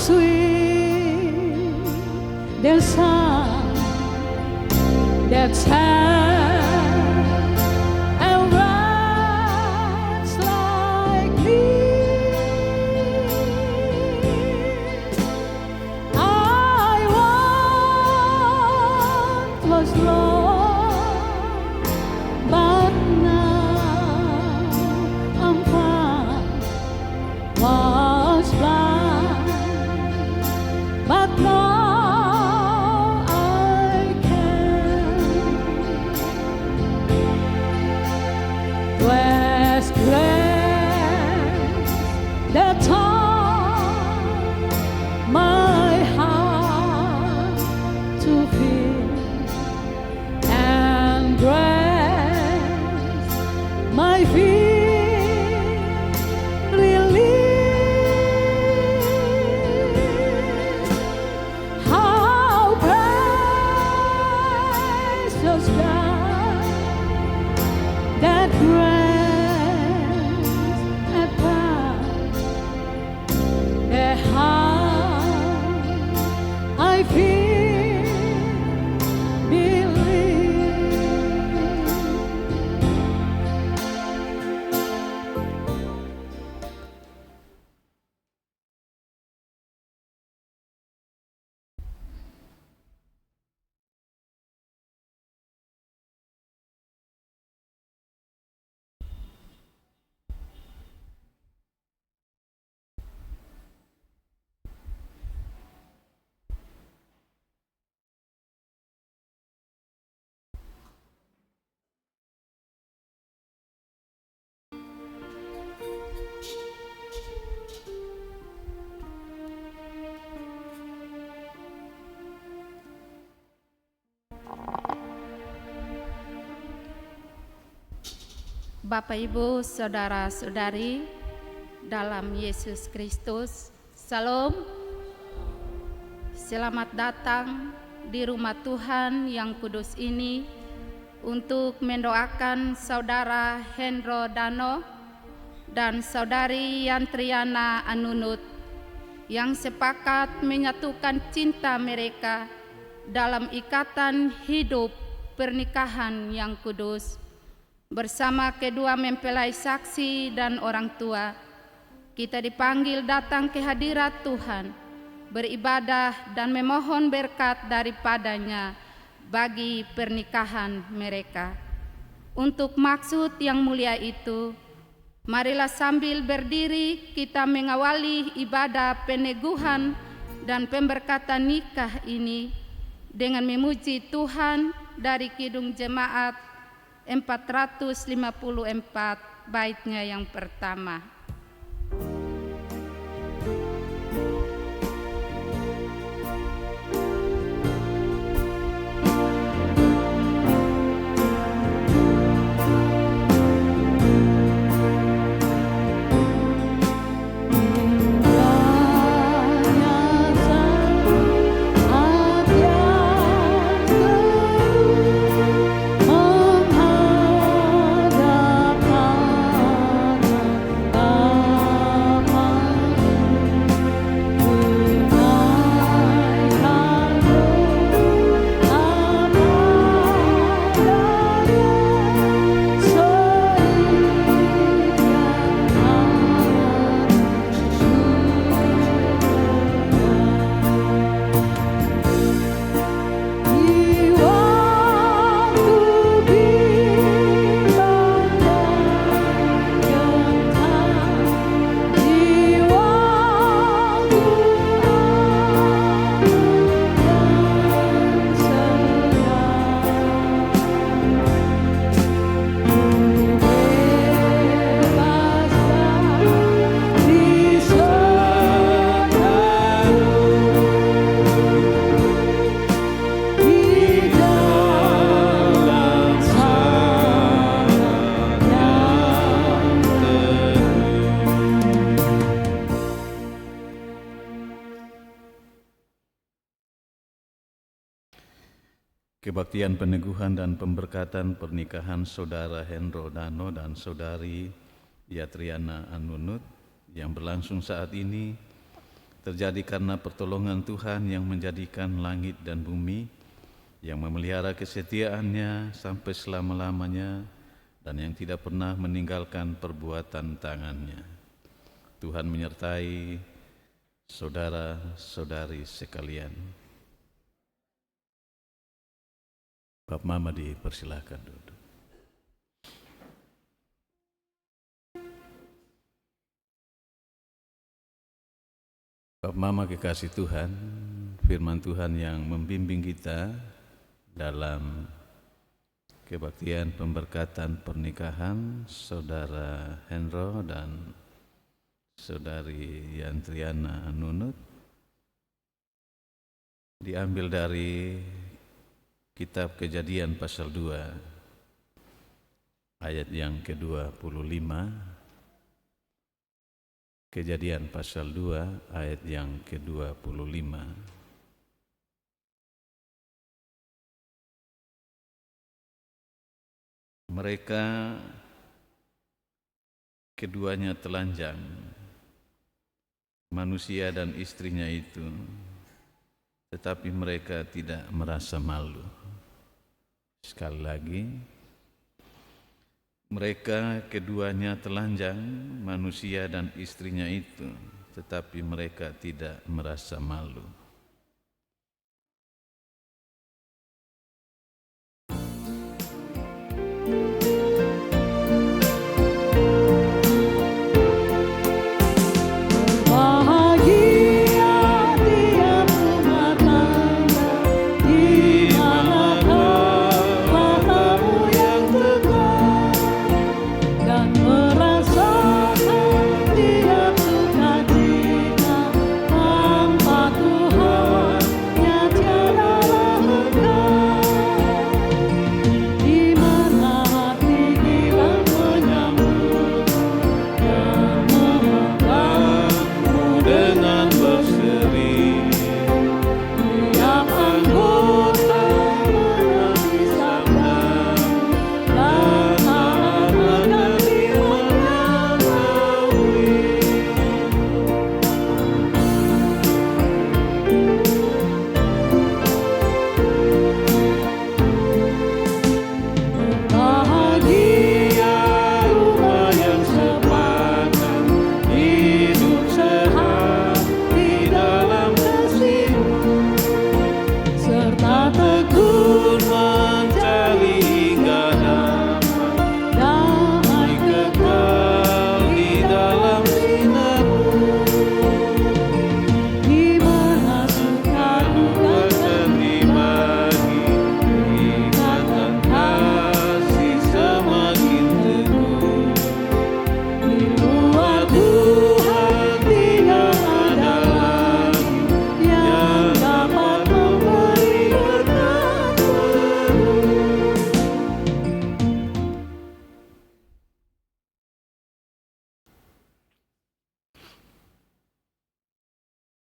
sweet the sound that sounds and runs like me. I once was lost, but now I'm found. Was blind, but now I can. Was grace that taught my heart to feel, and grace my feet relief. How precious God, that grace and power, that how I feel believe. Bapak, Ibu, Saudara-saudari dalam Yesus Kristus, Salam. Selamat datang di rumah Tuhan yang kudus ini untuk mendoakan Saudara Hendro Dano dan Saudari Yantriana Anunut yang sepakat menyatukan cinta mereka dalam ikatan hidup pernikahan yang kudus. Bersama kedua mempelai saksi dan orang tua, kita dipanggil datang ke hadirat Tuhan, beribadah dan memohon berkat daripadanya bagi pernikahan mereka. Untuk maksud yang mulia itu, marilah sambil berdiri kita mengawali ibadah peneguhan dan pemberkatan nikah ini dengan memuji Tuhan dari Kidung Jemaat 454 baitnya yang pertama. Kebaktian peneguhan dan pemberkatan pernikahan Saudara Hendro Dano dan Saudari Yatriana Anunut yang berlangsung saat ini terjadi karena pertolongan Tuhan yang menjadikan langit dan bumi, yang memelihara kesetiaannya sampai selama-lamanya, dan yang tidak pernah meninggalkan perbuatan tangannya. Tuhan menyertai saudara-saudari sekalian. Bapak Mama dipersilahkan duduk. Bapak Mama kekasih Tuhan, firman Tuhan yang membimbing kita dalam kebaktian pemberkatan pernikahan Saudara Hendro dan Saudari Yantriana Nunut diambil dari Kitab Kejadian pasal 2 ayat yang ke-25. Kejadian pasal 2 ayat yang ke-25. Mereka keduanya telanjang, manusia dan istrinya itu, tetapi mereka tidak merasa malu. Sekali lagi, mereka keduanya telanjang, manusia dan istrinya itu, tetapi mereka tidak merasa malu.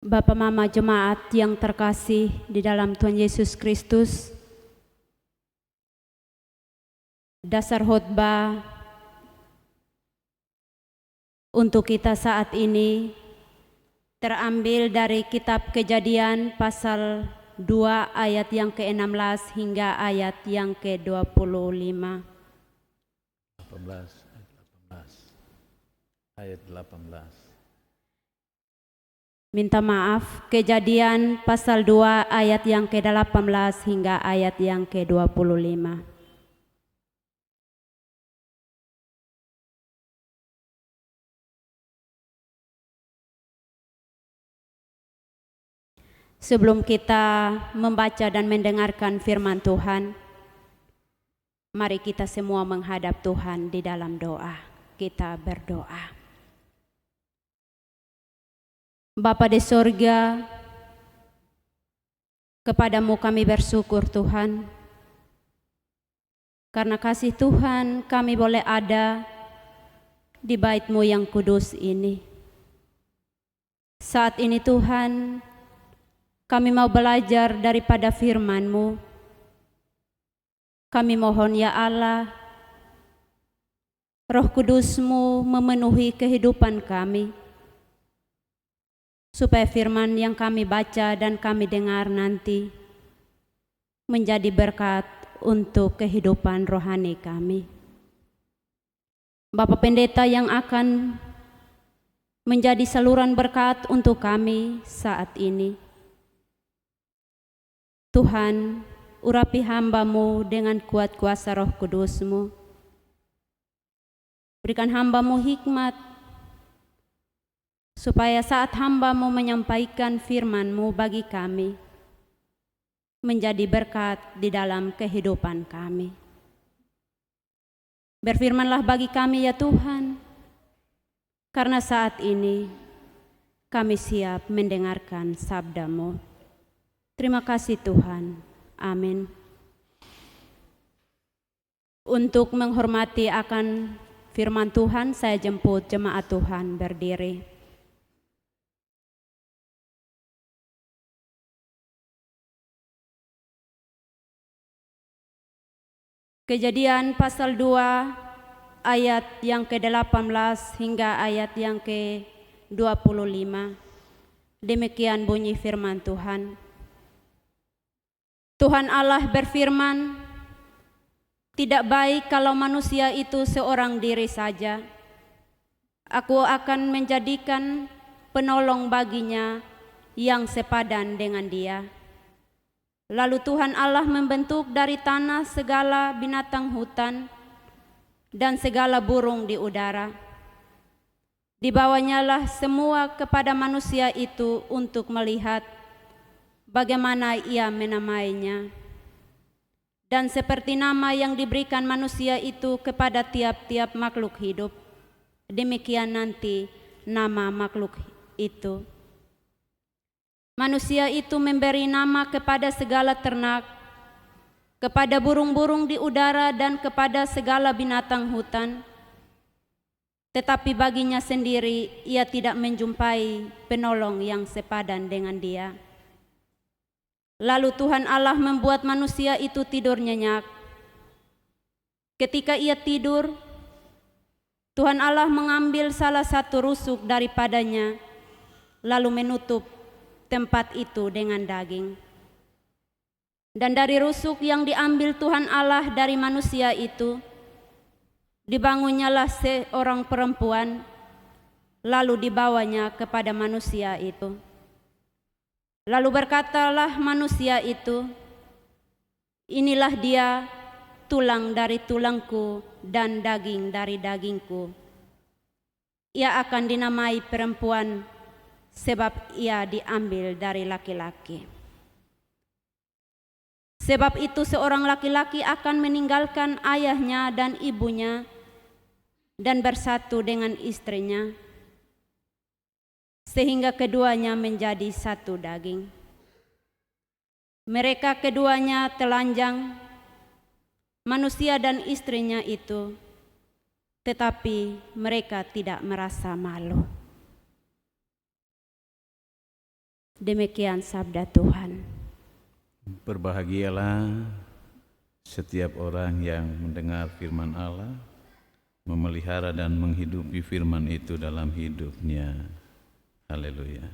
Bapak Mama jemaat yang terkasih di dalam Tuhan Yesus Kristus, dasar khotbah untuk kita saat ini terambil dari Kitab Kejadian pasal 2 ayat yang ke-16 hingga ayat yang ke-25. 18 ayat 18. Minta maaf, Kejadian pasal 2 ayat yang ke-18 hingga ayat yang ke-25. Sebelum kita membaca dan mendengarkan firman Tuhan, mari kita semua menghadap Tuhan di dalam doa. Kita berdoa. Bapa di sorga, kepadamu kami bersyukur Tuhan, karena kasih Tuhan kami boleh ada di bait-Mu yang kudus ini. Saat ini Tuhan, kami mau belajar daripada firman-Mu. Kami mohon ya Allah, Roh Kudus-Mu memenuhi kehidupan kami, supaya firman yang kami baca dan kami dengar nanti menjadi berkat untuk kehidupan rohani kami. Bapak Pendeta yang akan menjadi saluran berkat untuk kami saat ini, Tuhan, urapi hamba-Mu dengan kuat kuasa Roh Kudus-Mu. Berikan hamba-Mu hikmat, supaya saat hamba-Mu menyampaikan firman-Mu bagi kami, menjadi berkat di dalam kehidupan kami. Berfirmanlah bagi kami ya Tuhan, karena saat ini kami siap mendengarkan sabda-Mu. Terima kasih Tuhan. Amin. Untuk menghormati akan firman Tuhan, saya jemput jemaat Tuhan berdiri. Kejadian pasal 2 ayat yang ke-18 hingga ayat yang ke-25. Demikian bunyi firman Tuhan. Tuhan Allah berfirman, tidak baik kalau manusia itu seorang diri saja. Aku akan menjadikan penolong baginya yang sepadan dengan dia. Lalu Tuhan Allah membentuk dari tanah segala binatang hutan dan segala burung di udara. Dibawanyalah semua kepada manusia itu untuk melihat bagaimana ia menamainya. Dan seperti nama yang diberikan manusia itu kepada tiap-tiap makhluk hidup, demikian nanti nama makhluk itu. Manusia itu memberi nama kepada segala ternak, kepada burung-burung di udara dan kepada segala binatang hutan. Tetapi baginya sendiri ia tidak menjumpai penolong yang sepadan dengan dia. Lalu Tuhan Allah membuat manusia itu tidur nyenyak. Ketika ia tidur, Tuhan Allah mengambil salah satu rusuk daripadanya, lalu menutup tempat itu dengan daging. Dan dari rusuk yang diambil Tuhan Allah dari manusia itu, dibangunnyalah seorang perempuan, lalu dibawanya kepada manusia itu. Lalu berkatalah manusia itu, inilah dia, tulang dari tulangku dan daging dari dagingku. Ia akan dinamai perempuan, sebab ia diambil dari laki-laki. Sebab itu seorang laki-laki akan meninggalkan ayahnya dan ibunya dan bersatu dengan istrinya, sehingga keduanya menjadi satu daging. Mereka keduanya telanjang, manusia dan istrinya itu, tetapi mereka tidak merasa malu. Demikian sabda Tuhan. Berbahagialah setiap orang yang mendengar firman Allah, memelihara dan menghidupi firman itu dalam hidupnya. Haleluya.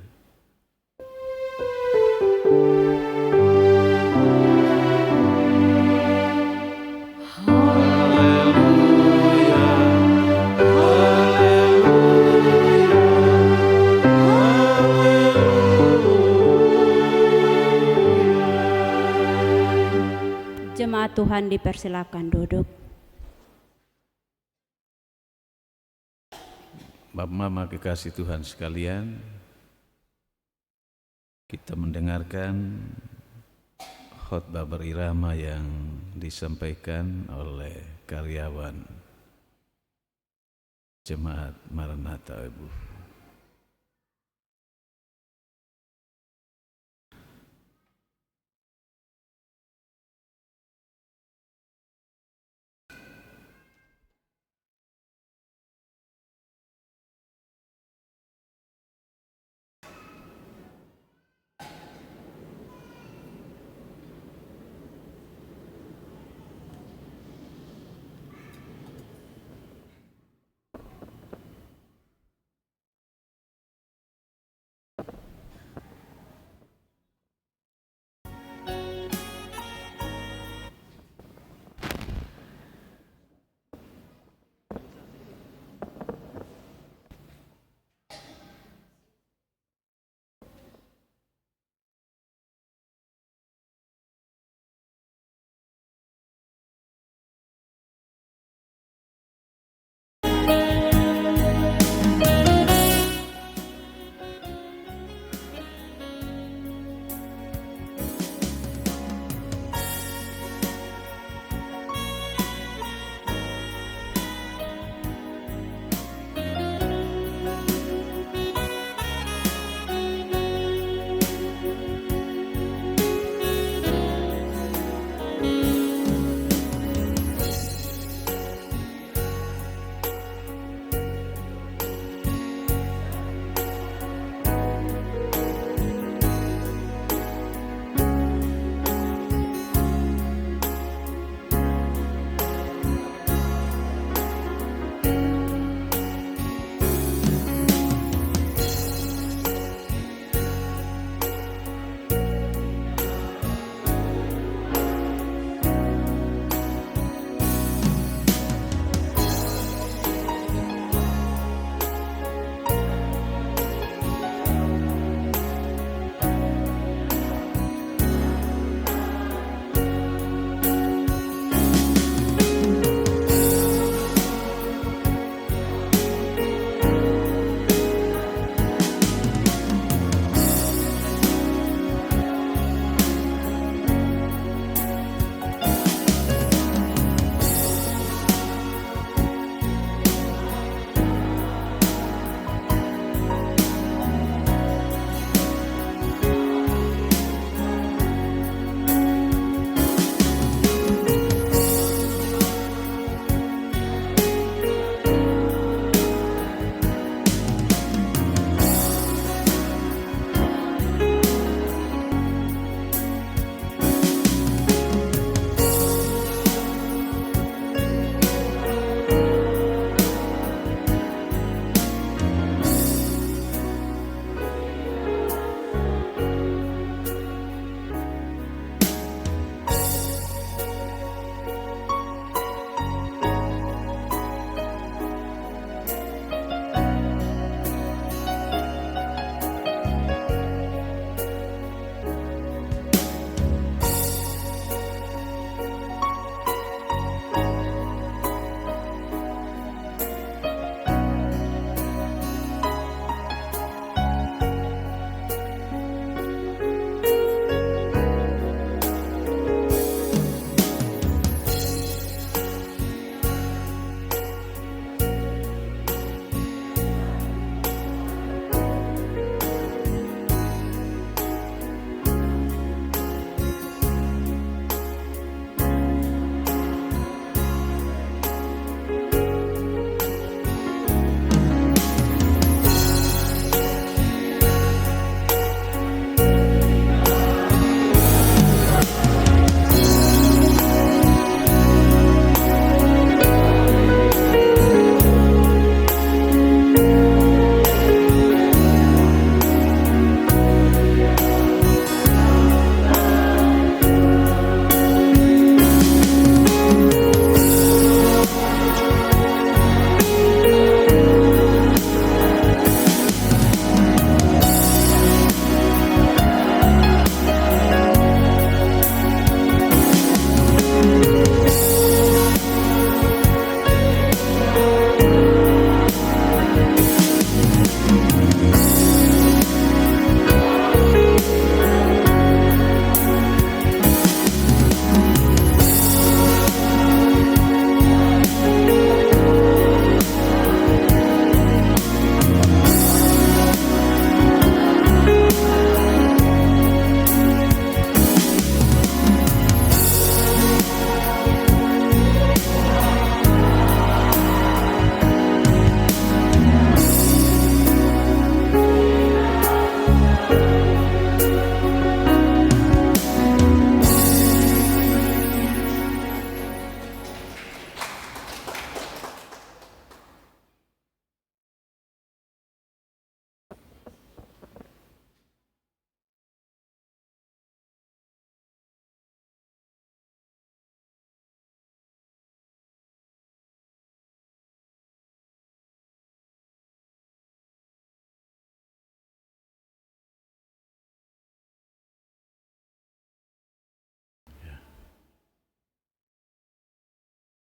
Jemaat Tuhan dipersilakan duduk. Bapak Mama kekasih Tuhan sekalian, kita mendengarkan khotbah berirama yang disampaikan oleh karyawan Jemaat Maranatha Ibu.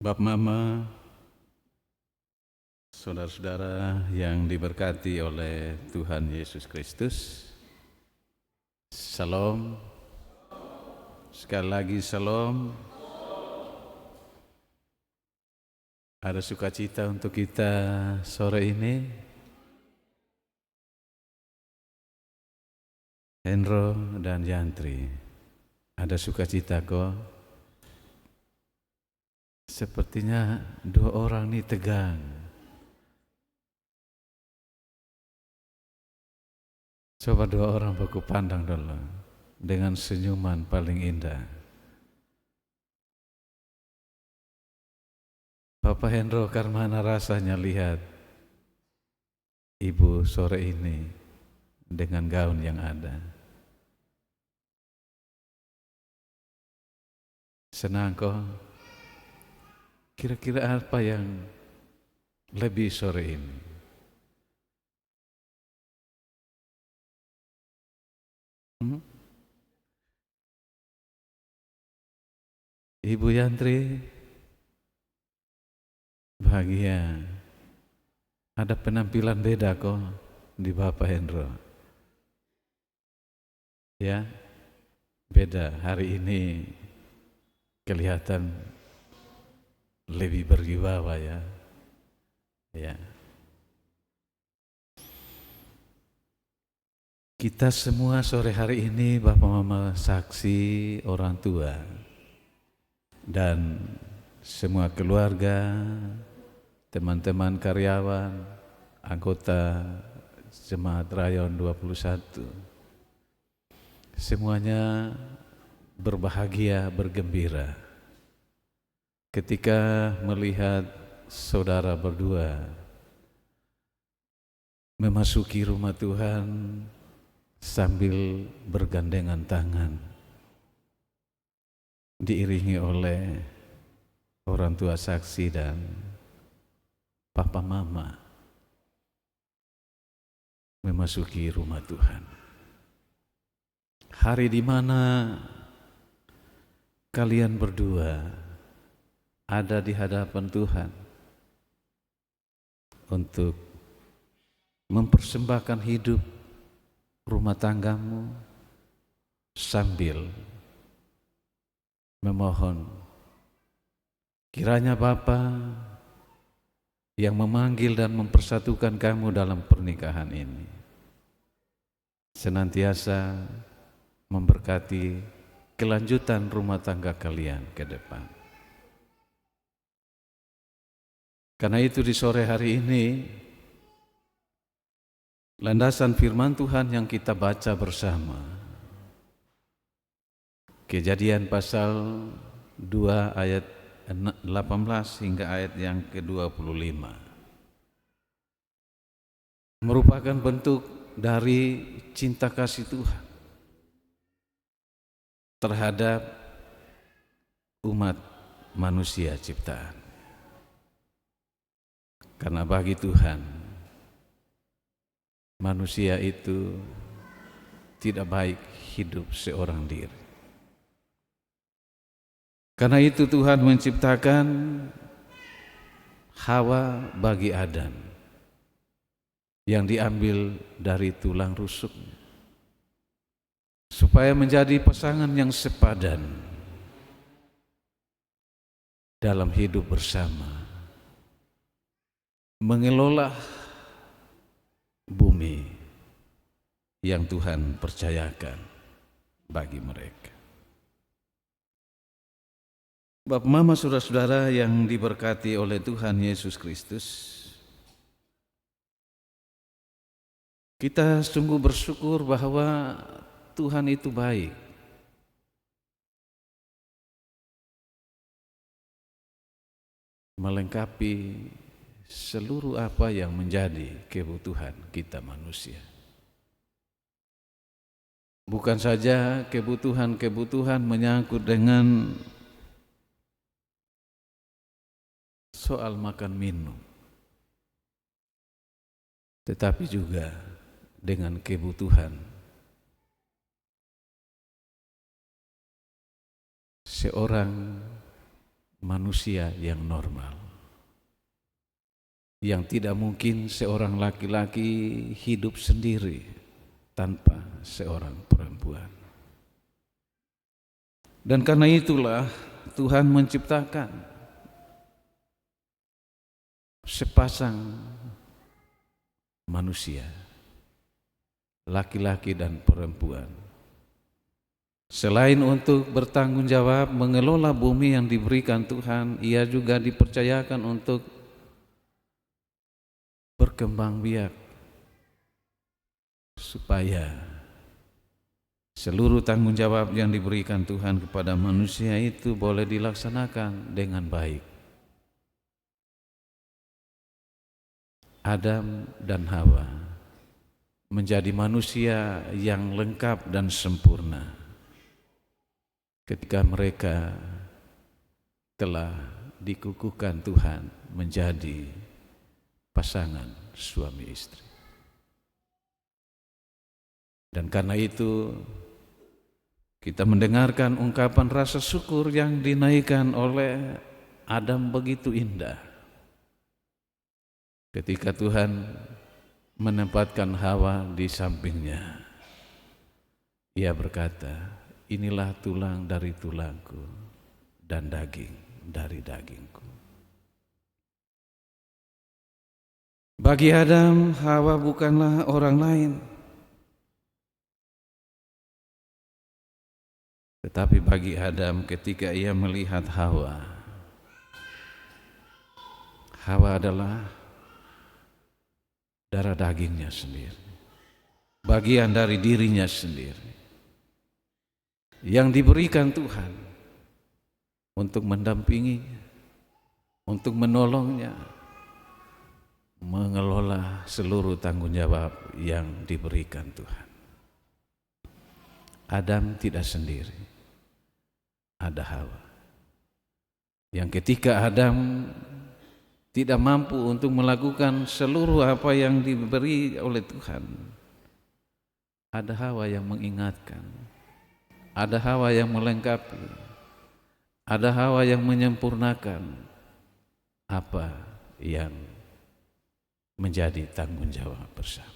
Bapak Mama, saudara-saudara yang diberkati oleh Tuhan Yesus Kristus, Salam. Sekali lagi salam. Ada sukacita untuk kita sore ini. Hendro dan Yantri, ada sukacita kok? Sepertinya dua orang ini tegang. Coba dua orang baku pandang dulu dengan senyuman paling indah. Bapak Hendro, karena rasanya lihat Ibu sore ini dengan gaun yang ada. Senang kok? Kira-kira apa yang lebih sore ini? Ibu Yantri bahagia. Ada penampilan beda kok di Bapak Hendro. Ya, beda. Hari ini kelihatan lebih berwibawa ya. Ya. Kita semua sore hari ini Bapak Mama saksi orang tua dan semua keluarga, teman-teman karyawan, anggota Jemaat Rayon 21. Semuanya berbahagia, bergembira ketika melihat saudara berdua memasuki rumah Tuhan sambil bergandengan tangan, diiringi oleh orang tua saksi dan papa mama memasuki rumah Tuhan. Hari di mana kalian berdua ada di hadapan Tuhan untuk mempersembahkan hidup rumah tanggamu sambil memohon kiranya Bapa yang memanggil dan mempersatukan kamu dalam pernikahan ini senantiasa memberkati kelanjutan rumah tangga kalian ke depan. Karena itu di sore hari ini landasan firman Tuhan yang kita baca bersama Kejadian pasal 2 ayat 18 hingga ayat yang ke-25 merupakan bentuk dari cinta kasih Tuhan terhadap umat manusia ciptaan. Karena bagi Tuhan manusia itu tidak baik hidup seorang diri. Karena itu Tuhan menciptakan Hawa bagi Adam yang diambil dari tulang rusuknya supaya menjadi pasangan yang sepadan dalam hidup bersama, mengelola bumi yang Tuhan percayakan bagi mereka. Bapak Mama, saudara-saudara yang diberkati oleh Tuhan Yesus Kristus, kita sungguh bersyukur bahwa Tuhan itu baik. Melengkapi seluruh apa yang menjadi kebutuhan kita manusia. Bukan saja kebutuhan-kebutuhan menyangkut dengan soal makan minum, tetapi juga dengan kebutuhan seorang manusia yang normal, yang tidak mungkin seorang laki-laki hidup sendiri tanpa seorang perempuan. Dan karena itulah Tuhan menciptakan sepasang manusia, laki-laki dan perempuan. Selain untuk bertanggung jawab mengelola bumi yang diberikan Tuhan, ia juga dipercayakan untuk berkembang biak supaya seluruh tanggung jawab yang diberikan Tuhan kepada manusia itu boleh dilaksanakan dengan baik. Adam dan Hawa menjadi manusia yang lengkap dan sempurna ketika mereka telah dikukuhkan Tuhan menjadi pasangan suami istri. Dan karena itu kita mendengarkan ungkapan rasa syukur yang dinaikkan oleh Adam begitu indah ketika Tuhan menempatkan Hawa di sampingnya. Ia berkata, inilah tulang dari tulangku dan daging dari dagingku. Bagi Adam, Hawa bukanlah orang lain, tetapi bagi Adam ketika ia melihat Hawa, Hawa adalah darah dagingnya sendiri, bagian dari dirinya sendiri, yang diberikan Tuhan untuk mendampinginya, untuk menolongnya, mengelola seluruh tanggung jawab yang diberikan Tuhan. Adam tidak sendiri, ada Hawa. Yang ketika Adam tidak mampu untuk melakukan seluruh apa yang diberi oleh Tuhan, ada Hawa yang mengingatkan, ada Hawa yang melengkapi, ada Hawa yang menyempurnakan apa yang menjadi tanggung jawab bersama.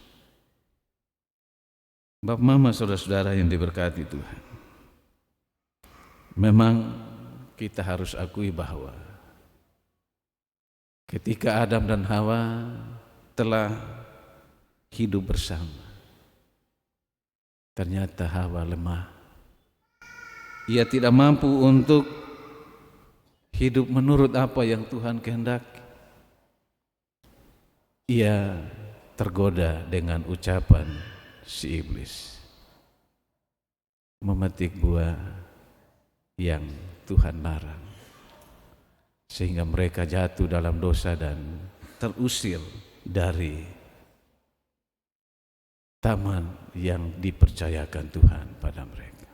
Bapak, mama, saudara-saudara yang diberkati Tuhan, memang kita harus akui bahwa ketika Adam dan Hawa telah hidup bersama, ternyata Hawa lemah. Ia tidak mampu untuk hidup menurut apa yang Tuhan kehendaki. Ia tergoda dengan ucapan si iblis, memetik buah yang Tuhan larang, sehingga mereka jatuh dalam dosa dan terusir dari taman yang dipercayakan Tuhan pada mereka.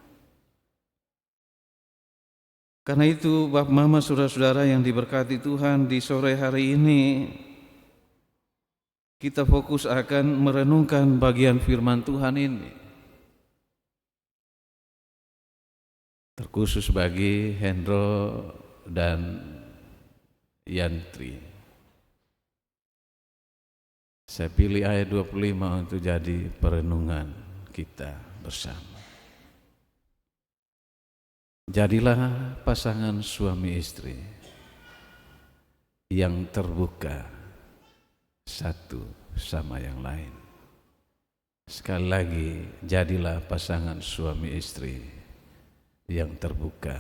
Karena itu Bapak, Mama, saudara-saudara yang diberkati Tuhan, di sore hari ini kita fokus akan merenungkan bagian firman Tuhan ini, terkhusus bagi Hendro dan Yantri. Saya pilih ayat 25 untuk jadi perenungan kita bersama. Jadilah pasangan suami istri yang terbuka satu sama yang lain. Sekali lagi, jadilah pasangan suami istri yang terbuka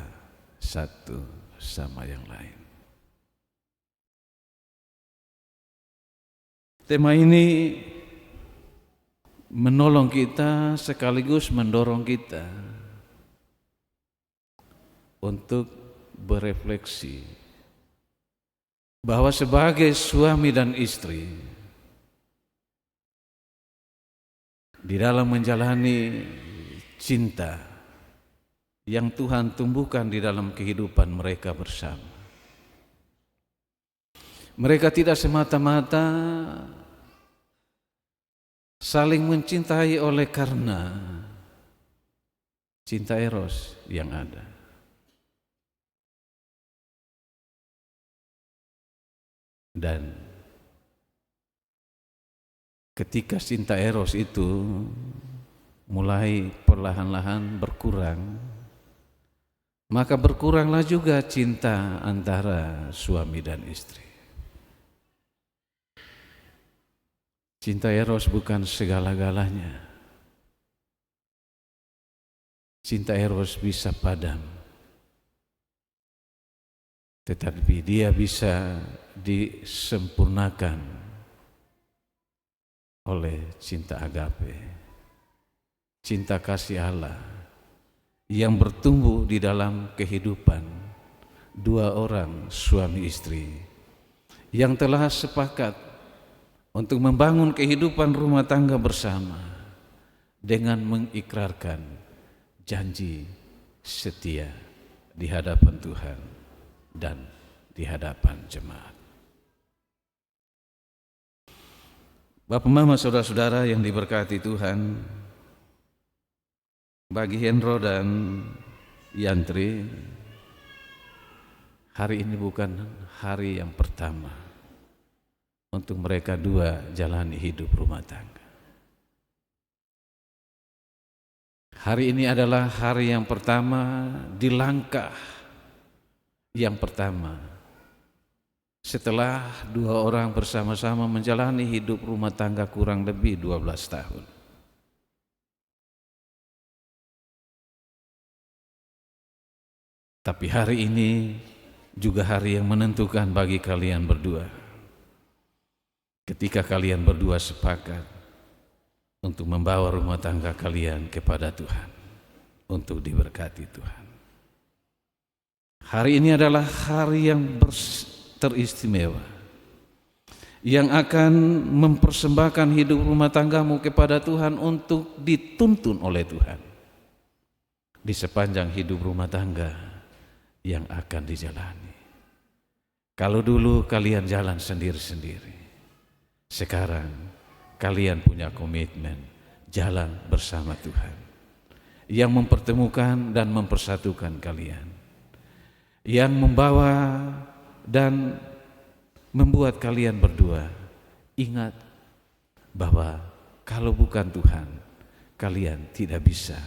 satu sama yang lain. Tema ini menolong kita sekaligus mendorong kita untuk berefleksi bahwa sebagai suami dan istri di dalam menjalani cinta yang Tuhan tumbuhkan di dalam kehidupan mereka bersama, mereka tidak semata-mata saling mencintai oleh karena cinta eros yang ada. Dan ketika cinta eros itu mulai perlahan-lahan berkurang, maka berkuranglah juga cinta antara suami dan istri. Cinta eros bukan segala-galanya. Cinta eros bisa padam, tetapi dia bisa disempurnakan oleh cinta agape, cinta kasih Allah yang bertumbuh di dalam kehidupan dua orang suami istri yang telah sepakat untuk membangun kehidupan rumah tangga bersama dengan mengikrarkan janji setia di hadapan Tuhan dan di hadapan jemaat. Bapak, Mama, saudara-saudara yang diberkati Tuhan, bagi Hendro dan Yantri, hari ini bukan hari yang pertama untuk mereka dua jalani hidup rumah tangga. Hari ini adalah hari yang pertama di langkah yang pertama setelah dua orang bersama-sama menjalani hidup rumah tangga kurang lebih 12 tahun. Tapi hari ini juga hari yang menentukan bagi kalian berdua. Ketika kalian berdua sepakat untuk membawa rumah tangga kalian kepada Tuhan, untuk diberkati Tuhan. Hari ini adalah hari yang teristimewa, yang akan mempersembahkan hidup rumah tanggamu kepada Tuhan untuk dituntun oleh Tuhan di sepanjang hidup rumah tangga yang akan dijalani. Kalau dulu kalian jalan sendiri-sendiri, sekarang kalian punya komitmen jalan bersama Tuhan yang mempertemukan dan mempersatukan kalian, yang membawa dan membuat kalian berdua ingat bahwa kalau bukan Tuhan, kalian tidak bisa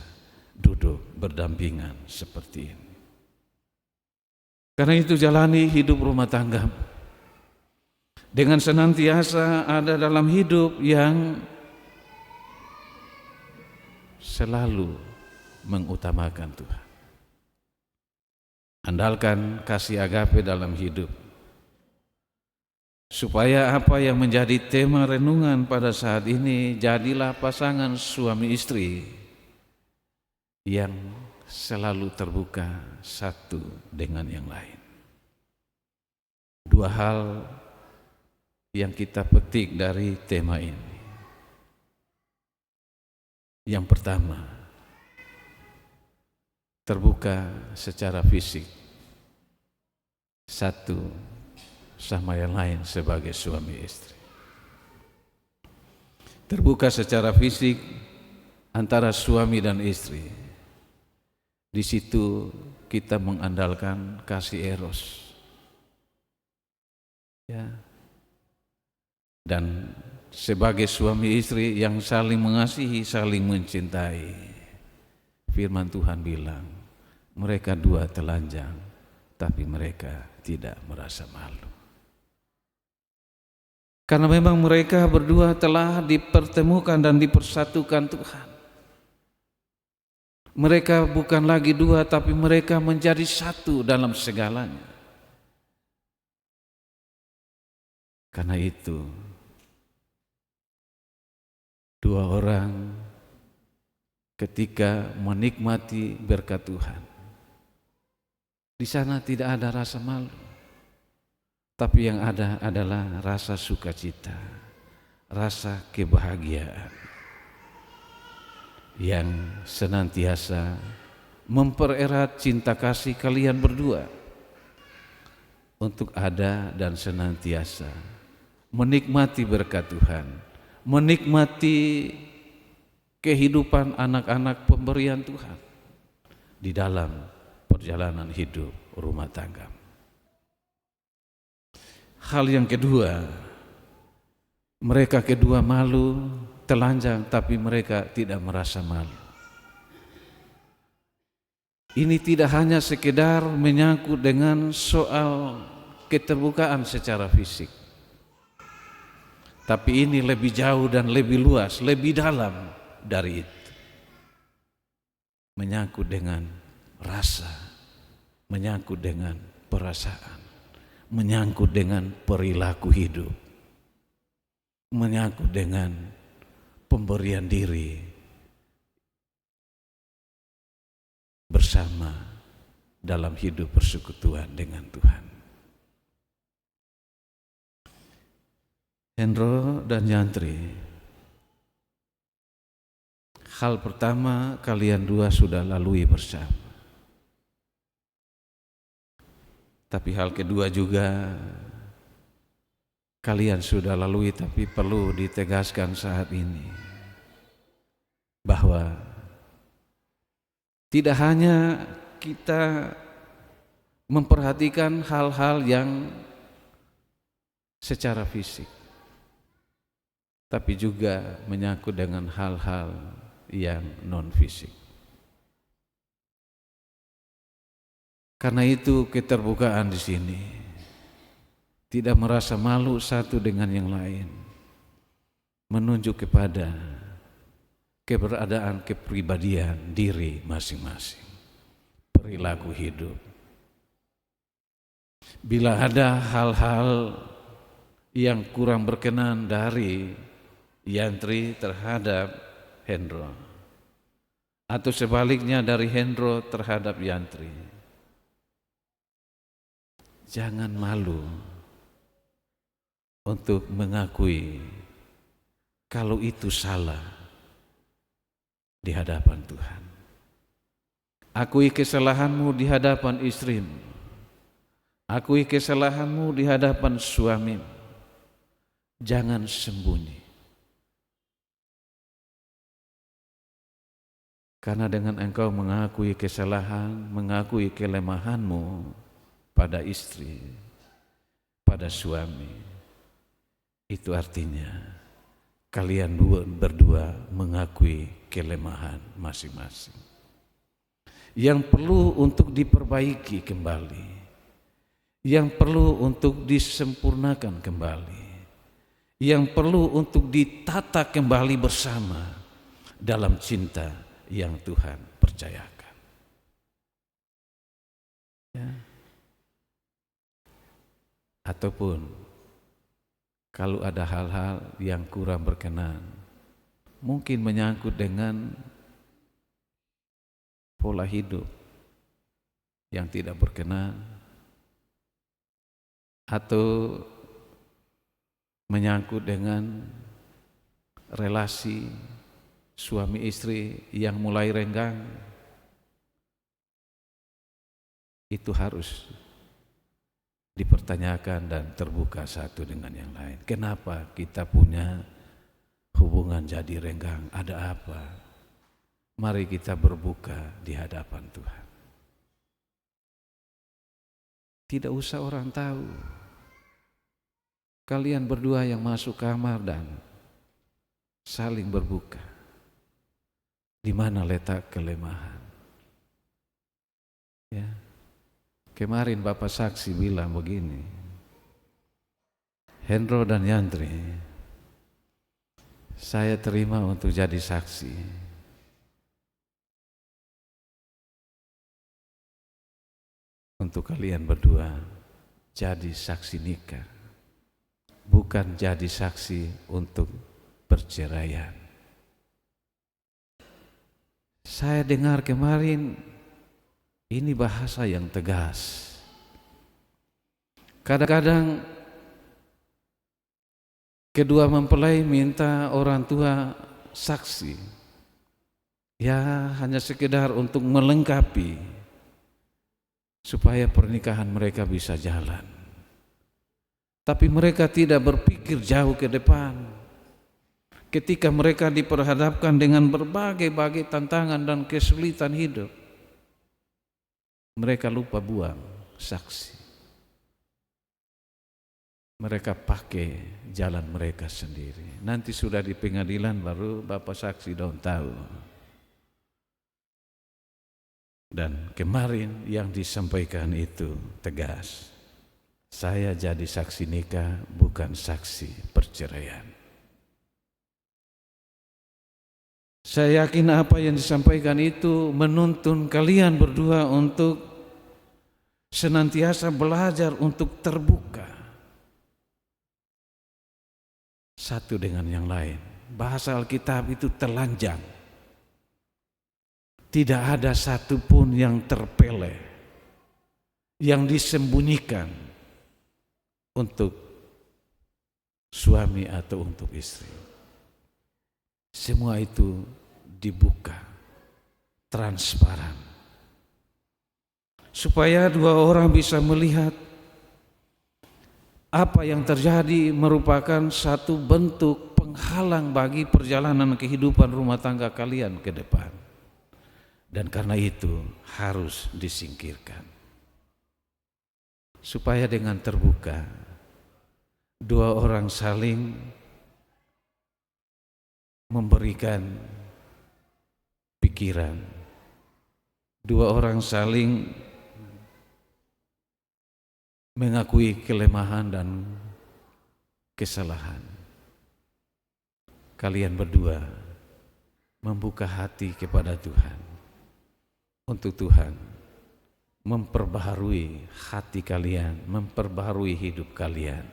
duduk berdampingan seperti ini. Karena itu jalani hidup rumah tangga dengan senantiasa ada dalam hidup yang selalu mengutamakan Tuhan. Andalkan kasih agape dalam hidup, supaya apa yang menjadi tema renungan pada saat ini, jadilah pasangan suami istri yang selalu terbuka satu dengan yang lain. Dua hal yang kita petik dari tema ini. Yang pertama, terbuka secara fisik, satu sama yang lain sebagai suami istri. Terbuka secara fisik antara suami dan istri. Di situ kita mengandalkan kasih eros, ya. Dan sebagai suami istri yang saling mengasihi, saling mencintai. Firman Tuhan bilang, mereka dua telanjang, tapi mereka tidak merasa malu. Karena memang mereka berdua telah dipertemukan dan dipersatukan Tuhan. Mereka bukan lagi dua, tapi mereka menjadi satu dalam segalanya. Karena itu, dua orang ketika menikmati berkat Tuhan, di sana tidak ada rasa malu, tapi yang ada adalah rasa sukacita, rasa kebahagiaan yang senantiasa mempererat cinta kasih kalian berdua untuk ada dan senantiasa menikmati berkat Tuhan, menikmati kehidupan anak-anak pemberian Tuhan di dalam perjalanan hidup rumah tangga. Hal yang kedua, mereka kedua malu, telanjang, tapi mereka tidak merasa malu. Ini tidak hanya sekedar menyangkut dengan soal keterbukaan secara fisik, tapi ini lebih jauh dan lebih luas, lebih dalam dari itu. Menyangkut dengan rasa, menyangkut dengan perasaan, menyangkut dengan perilaku hidup, menyangkut dengan pemberian diri bersama dalam hidup persekutuan dengan Tuhan. Hendro dan Yantri, hal pertama kalian dua sudah lalui bersama. Tapi hal kedua juga kalian sudah lalui, tapi perlu ditegaskan saat ini bahwa tidak hanya kita memperhatikan hal-hal yang secara fisik, tapi juga menyangkut dengan hal-hal yang non-fisik. Karena itu keterbukaan di sini, tidak merasa malu satu dengan yang lain, menunjuk kepada keberadaan kepribadian diri masing-masing, perilaku hidup. Bila ada hal-hal yang kurang berkenan dari Yantri terhadap Hendro, atau sebaliknya dari Hendro terhadap Yantri, jangan malu untuk mengakui kalau itu salah di hadapan Tuhan. Akui kesalahanmu di hadapan istrimu, akui kesalahanmu di hadapan suamimu. Jangan sembunyi. Karena dengan engkau mengakui kesalahan, mengakui kelemahanmu pada istri, pada suami, itu artinya kalian berdua mengakui kelemahan masing-masing yang perlu untuk diperbaiki kembali, yang perlu untuk disempurnakan kembali, yang perlu untuk ditata kembali bersama dalam cinta yang Tuhan percayakan. Ya. Ataupun kalau ada hal-hal yang kurang berkenan, mungkin menyangkut dengan pola hidup yang tidak berkenan, atau menyangkut dengan relasi suami istri yang mulai renggang, itu harus dipertanyakan dan terbuka satu dengan yang lain. Kenapa kita punya hubungan jadi renggang? Ada apa? Mari kita berbuka di hadapan Tuhan. Tidak usah orang tahu. Kalian berdua yang masuk kamar dan saling berbuka. Di mana letak kelemahan? Ya. Kemarin Bapak saksi bilang begini, Hendro dan Yantri, saya terima untuk jadi saksi. Untuk kalian berdua jadi saksi nikah, bukan jadi saksi untuk perceraian. Saya dengar kemarin ini bahasa yang tegas. Kadang-kadang kedua mempelai minta orang tua saksi, ya hanya sekedar untuk melengkapi supaya pernikahan mereka bisa jalan. Tapi mereka tidak berpikir jauh ke depan. Ketika mereka diperhadapkan dengan berbagai tantangan dan kesulitan hidup, mereka lupa buang saksi. mereka pakai jalan mereka sendiri. Nanti sudah di pengadilan baru Bapak saksi dong tahu. Dan kemarin yang disampaikan itu tegas. Saya jadi saksi nikah, bukan saksi perceraian. Saya yakin apa yang disampaikan itu menuntun kalian berdua untuk senantiasa belajar untuk terbuka satu dengan yang lain. Bahasa Alkitab itu telanjang. Tidak ada satupun yang terpele, yang disembunyikan untuk suami atau untuk istri. Semua itu dibuka, transparan. Supaya dua orang bisa melihat apa yang terjadi merupakan satu bentuk penghalang bagi perjalanan kehidupan rumah tangga kalian ke depan. Dan karena itu harus disingkirkan. Supaya dengan terbuka, dua orang saling memberikan pikiran, dua orang saling mengakui kelemahan dan kesalahan. Kalian berdua membuka hati kepada Tuhan, untuk Tuhan memperbaharui hati kalian, memperbaharui hidup kalian,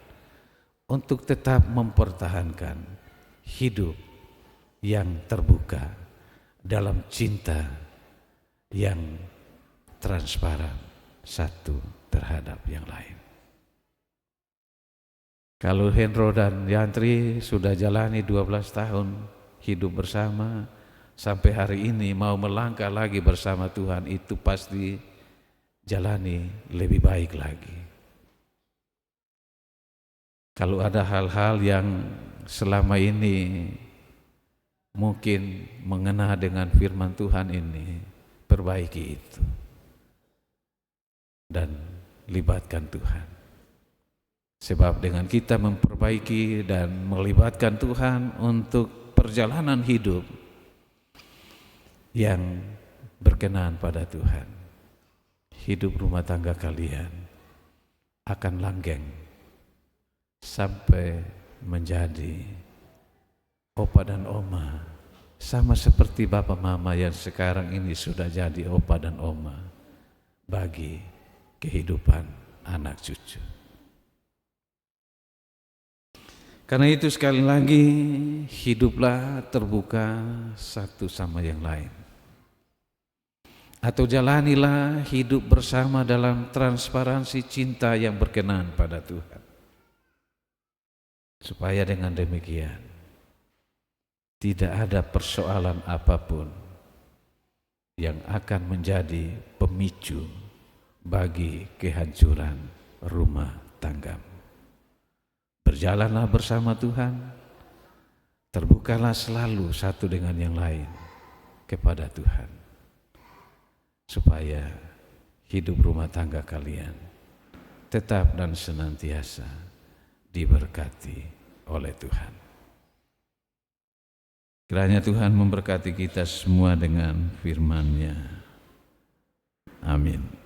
untuk tetap mempertahankan hidup yang terbuka dalam cinta yang transparan satu terhadap yang lain. Kalau Hendro dan Yantri sudah jalani 12 tahun hidup bersama, sampai hari ini mau melangkah lagi bersama Tuhan, itu pasti jalani lebih baik lagi. Kalau ada hal-hal yang selama ini mungkin mengena dengan firman Tuhan ini, perbaiki itu dan libatkan Tuhan. Sebab dengan kita memperbaiki dan melibatkan Tuhan untuk perjalanan hidup yang berkenan pada Tuhan, hidup rumah tangga kalian akan langgeng sampai menjadi opa dan oma, sama seperti bapak mama yang sekarang ini sudah jadi opa dan oma bagi kehidupan anak cucu. Karena itu sekali lagi, hiduplah terbuka satu sama yang lain. Atau jalanilah hidup bersama dalam transparansi cinta yang berkenan pada Tuhan. Supaya dengan demikian tidak ada persoalan apapun yang akan menjadi pemicu bagi kehancuran rumah tanggamu. Berjalanlah bersama Tuhan, terbukalah selalu satu dengan yang lain kepada Tuhan, supaya hidup rumah tangga kalian tetap dan senantiasa diberkati oleh Tuhan. Kiranya Tuhan memberkati kita semua dengan firman-Nya. Amin.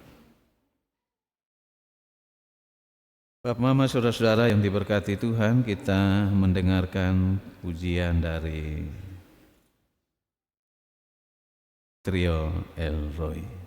Bapak, Mama, saudara-saudara yang diberkati Tuhan, kita mendengarkan pujian dari Trio El Roy.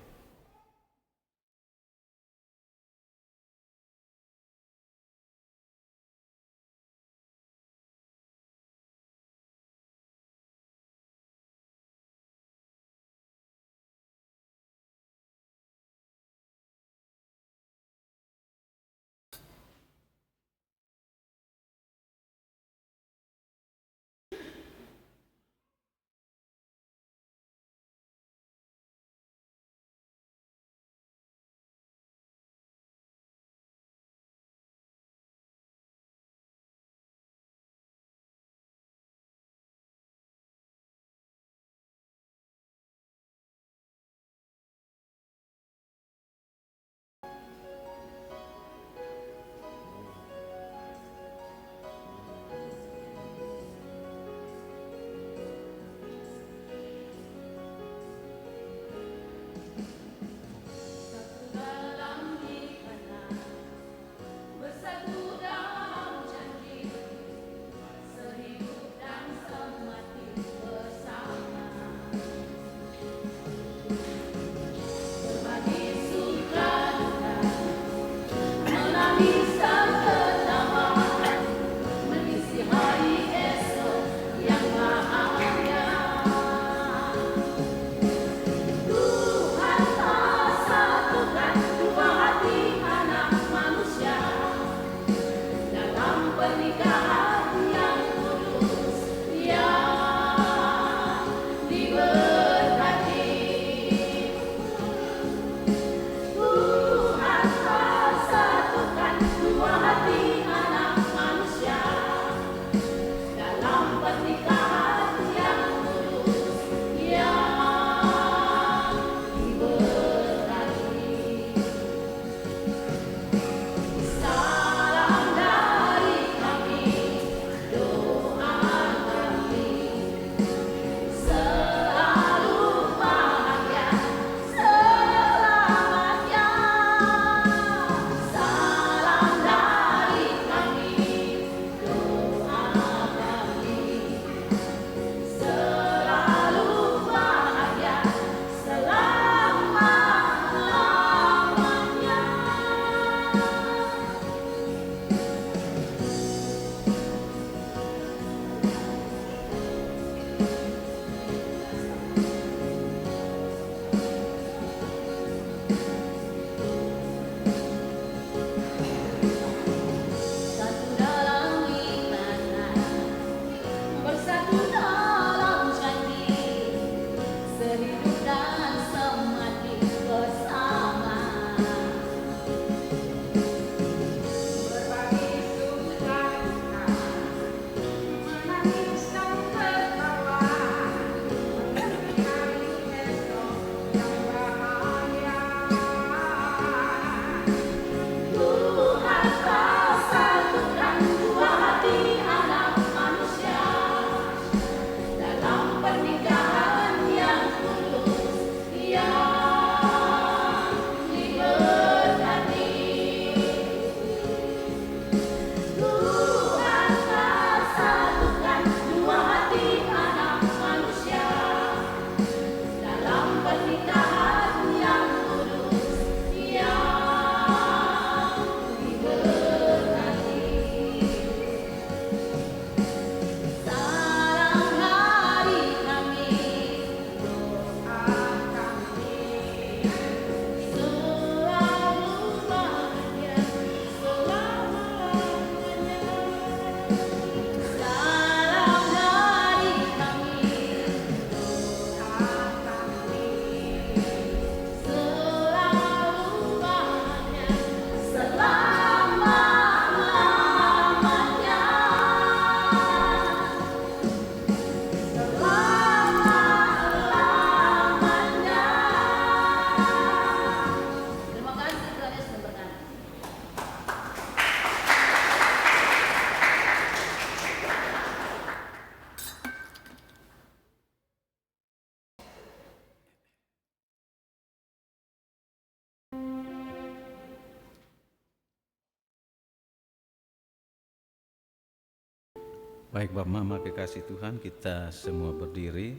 Baik Bapak Mama kekasih Tuhan, kita semua berdiri.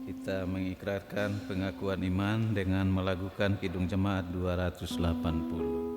Kita mengikrarkan pengakuan iman dengan melakukan Kidung Jemaat 280.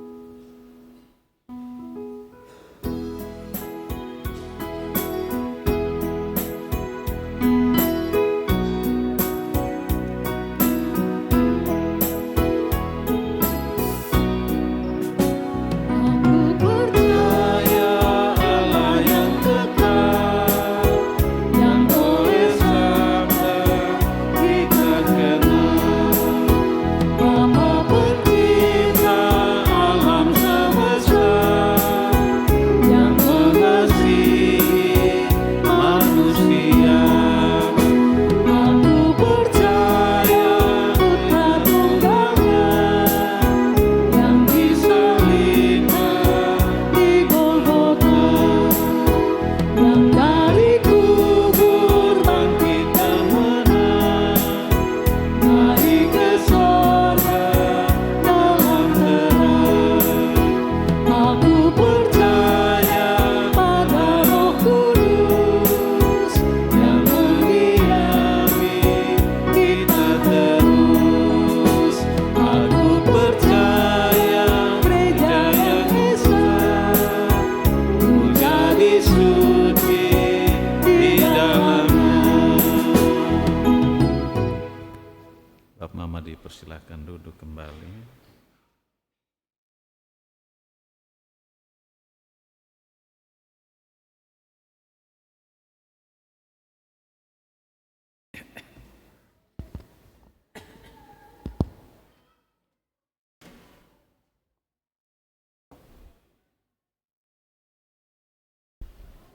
Mama dipersilahkan duduk kembali.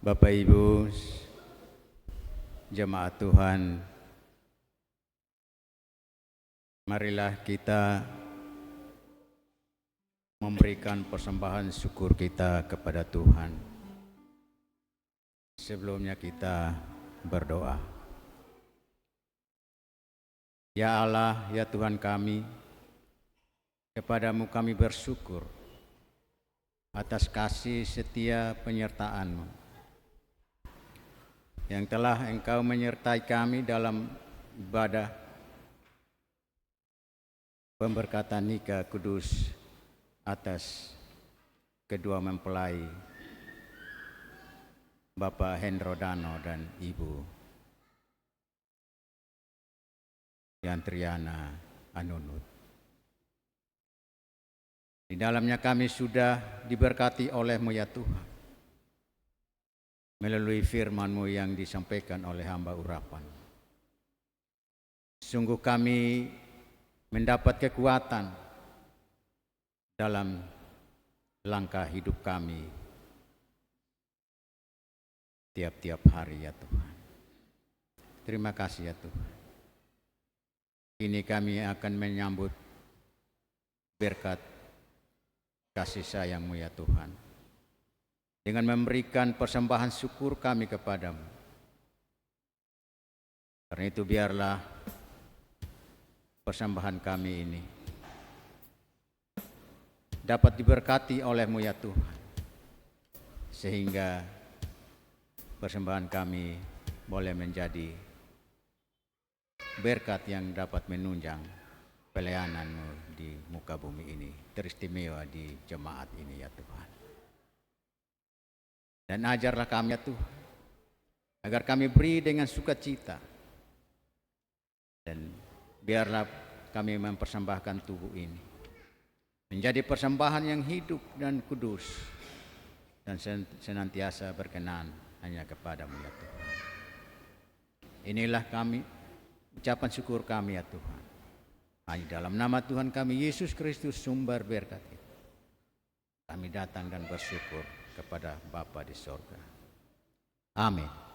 Bapak Ibu, jemaat Tuhan, marilah kita memberikan persembahan syukur kita kepada Tuhan. Sebelumnya kita berdoa. Ya Allah, ya Tuhan kami, kepadamu kami bersyukur atas kasih setia penyertaan-Mu yang telah Engkau menyertai kami dalam ibadah pemberkatan nikah kudus atas kedua mempelai Bapak Hendro Dano dan Ibu Yantriana Anunut. Di dalamnya kami sudah diberkati oleh-Mu ya Tuhan, melalui firman-Mu yang disampaikan oleh hamba urapan. Sungguh kami mendapat kekuatan dalam langkah hidup kami tiap-tiap hari ya Tuhan. Terima kasih ya Tuhan. Kini kami akan menyambut berkat kasih sayang-Mu ya Tuhan, dengan memberikan persembahan syukur kami kepadamu. Karena itu biarlah persembahan kami ini dapat diberkati oleh-Mu ya Tuhan, sehingga persembahan kami boleh menjadi berkat yang dapat menunjang pelayanan-Mu di muka bumi ini, teristimewa di jemaat ini ya Tuhan. Dan ajarlah kami ya Tuhan, agar kami beri dengan sukacita, dan biarlah kami mempersembahkan tubuh ini menjadi persembahan yang hidup dan kudus dan senantiasa berkenan hanya kepada-Mu ya Tuhan. Inilah kami, ucapan syukur kami ya Tuhan. Hanya dalam nama Tuhan kami Yesus Kristus sumber berkat itu, kami datang dan bersyukur kepada Bapa di sorga. Amin.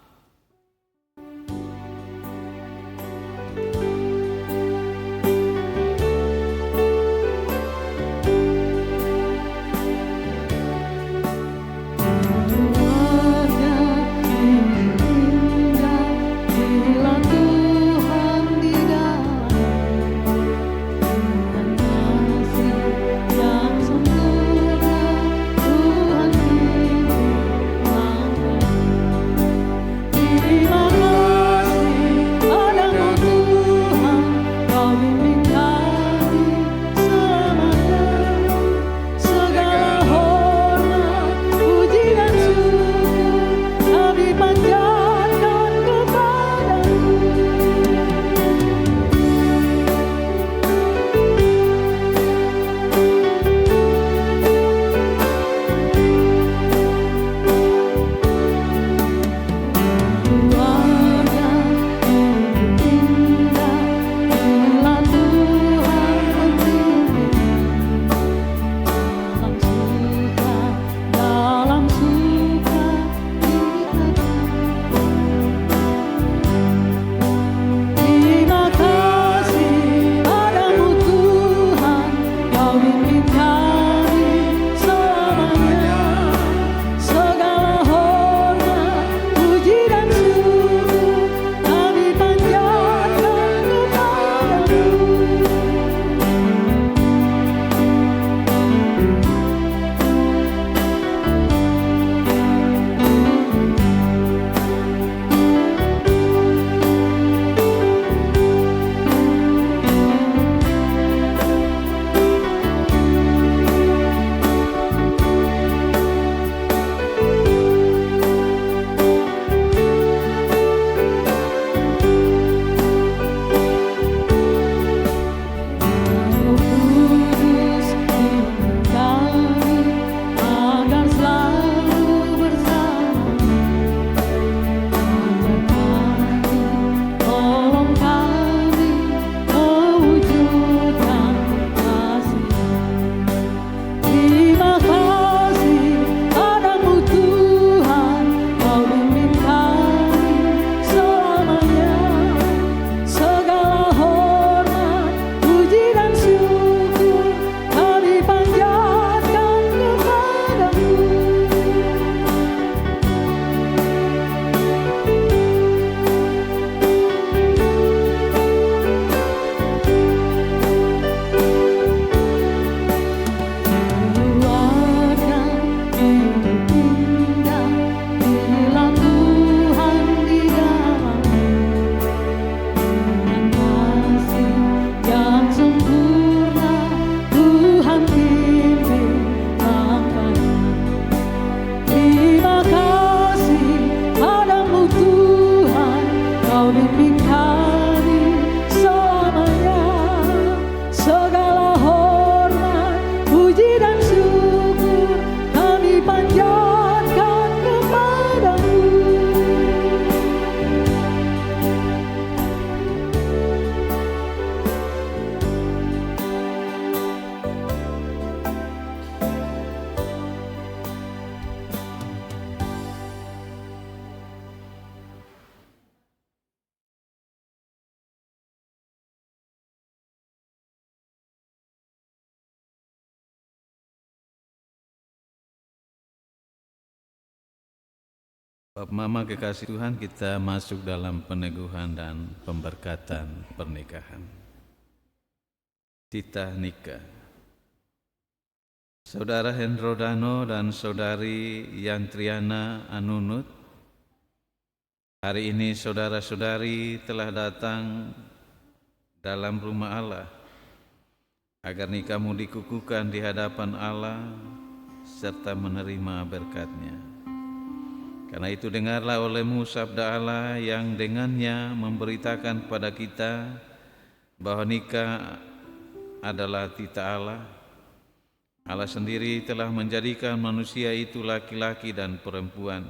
Bapak Mama kekasih Tuhan, kita masuk dalam peneguhan dan pemberkatan pernikahan. Titah nikah. Saudara Hendro Dano dan Saudari Yantriana Anunut, hari ini saudara-saudari telah datang dalam rumah Allah agar nikahmu dikukuhkan di hadapan Allah serta menerima berkat-Nya. Karena itu dengarlah olehmu sabda Allah yang dengannya memberitakan kepada kita bahwa nikah adalah titah Allah. Allah sendiri telah menjadikan manusia itu laki-laki dan perempuan.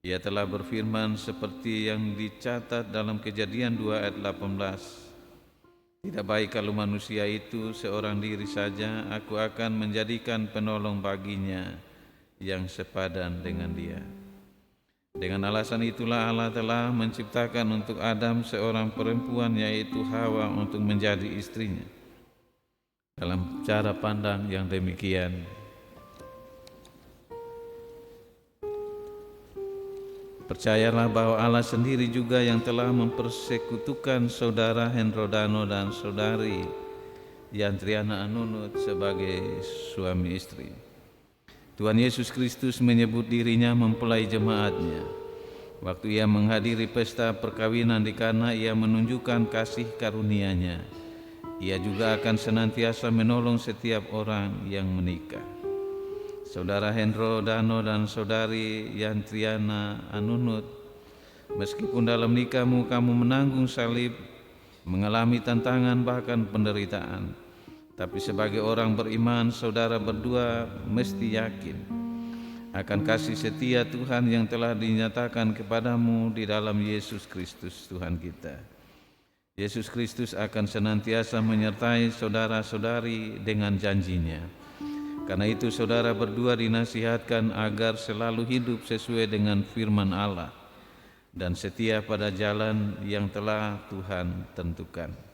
Ia telah berfirman seperti yang dicatat dalam Kejadian 2 ayat 18. Tidak baik kalau manusia itu seorang diri saja, aku akan menjadikan penolong baginya yang sepadan dengan dia. Dengan alasan itulah Allah telah menciptakan untuk Adam seorang perempuan, yaitu Hawa, untuk menjadi istrinya. Dalam cara pandang yang demikian, percayalah bahwa Allah sendiri juga yang telah mempersekutukan saudara Hendro Dano dan saudari Yantriana Anunut sebagai suami istri. Tuhan Yesus Kristus menyebut dirinya mempelai jemaat-Nya. Waktu Ia menghadiri pesta perkawinan di Kana, Ia menunjukkan kasih karunia-Nya. Ia juga akan senantiasa menolong setiap orang yang menikah. Saudara Hendro Dano dan saudari Yantriana Anunut, meskipun dalam nikahmu kamu menanggung salib, mengalami tantangan bahkan penderitaan, tapi sebagai orang beriman, saudara berdua mesti yakin akan kasih setia Tuhan yang telah dinyatakan kepadamu di dalam Yesus Kristus Tuhan kita. Yesus Kristus akan senantiasa menyertai saudara-saudari dengan janji-Nya. Karena itu saudara berdua dinasihatkan agar selalu hidup sesuai dengan firman Allah dan setia pada jalan yang telah Tuhan tentukan.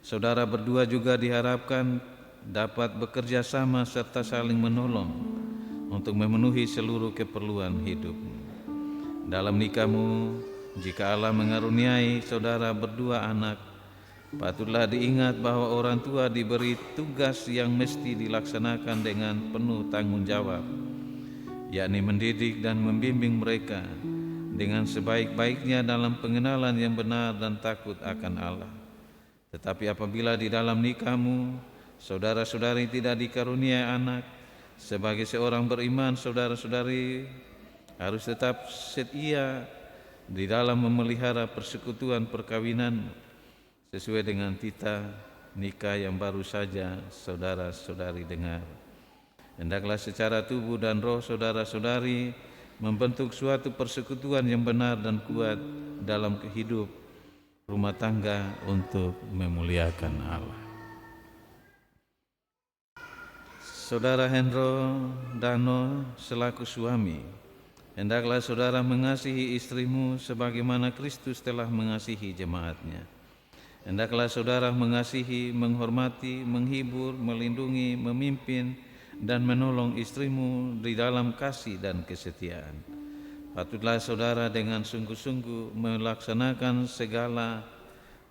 Saudara berdua juga diharapkan dapat bekerja sama serta saling menolong untuk memenuhi seluruh keperluan hidup. Dalam nikahmu, jika Allah mengaruniai saudara berdua anak, patutlah diingat bahwa orang tua diberi tugas yang mesti dilaksanakan dengan penuh tanggung jawab, yakni mendidik dan membimbing mereka dengan sebaik-baiknya dalam pengenalan yang benar dan takut akan Allah. Tetapi apabila di dalam nikahmu saudara-saudari tidak dikaruniai anak, sebagai seorang beriman saudara-saudari harus tetap setia di dalam memelihara persekutuan perkawinan sesuai dengan titah nikah yang baru saja saudara-saudari dengar. Hendaklah secara tubuh dan roh saudara-saudari membentuk suatu persekutuan yang benar dan kuat dalam kehidup rumah tangga untuk memuliakan Allah. Saudara Hendro Dano selaku suami, hendaklah saudara mengasihi istrimu sebagaimana Kristus telah mengasihi jemaatnya. Hendaklah saudara mengasihi, menghormati, menghibur, melindungi, memimpin, dan menolong istrimu di dalam kasih dan kesetiaan. Patutlah saudara dengan sungguh-sungguh melaksanakan segala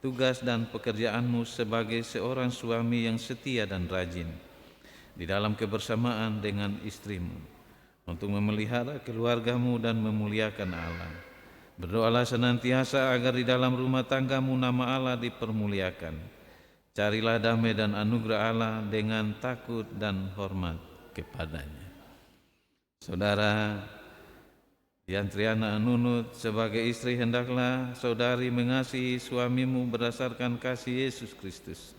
tugas dan pekerjaanmu sebagai seorang suami yang setia dan rajin di dalam kebersamaan dengan istrimu untuk memelihara keluargamu dan memuliakan Allah. Berdoalah senantiasa agar di dalam rumah tanggamu nama Allah dipermuliakan. Carilah damai dan anugerah Allah dengan takut dan hormat kepadanya. Saudara Yantriana Anunut, sebagai istri hendaklah saudari mengasihi suamimu berdasarkan kasih Yesus Kristus.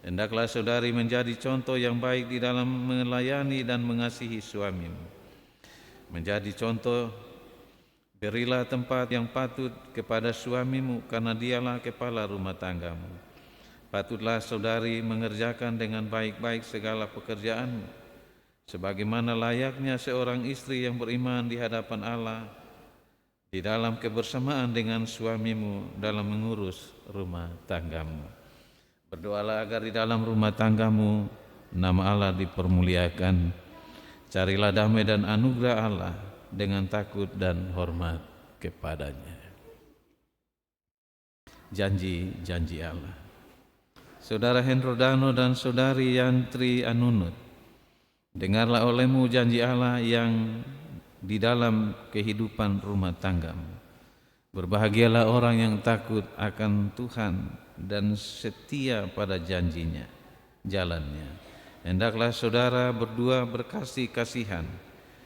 Hendaklah saudari menjadi contoh yang baik di dalam melayani dan mengasihi suamimu. Menjadi contoh, berilah tempat yang patut kepada suamimu karena dialah kepala rumah tanggamu. Patutlah saudari mengerjakan dengan baik-baik segala pekerjaanmu, sebagaimana layaknya seorang istri yang beriman di hadapan Allah, di dalam kebersamaan dengan suamimu dalam mengurus rumah tanggamu. Berdoalah agar di dalam rumah tanggamu nama Allah dipermuliakan. Carilah damai dan anugerah Allah dengan takut dan hormat kepadanya. Janji-janji Allah. Saudara Hendro Dano dan saudari Yantri Anunut, dengarlah olehmu janji Allah yang di dalam kehidupan rumah tanggamu. Berbahagialah orang yang takut akan Tuhan dan setia pada janjinya, jalannya. Hendaklah saudara berdua berkasih-kasihan,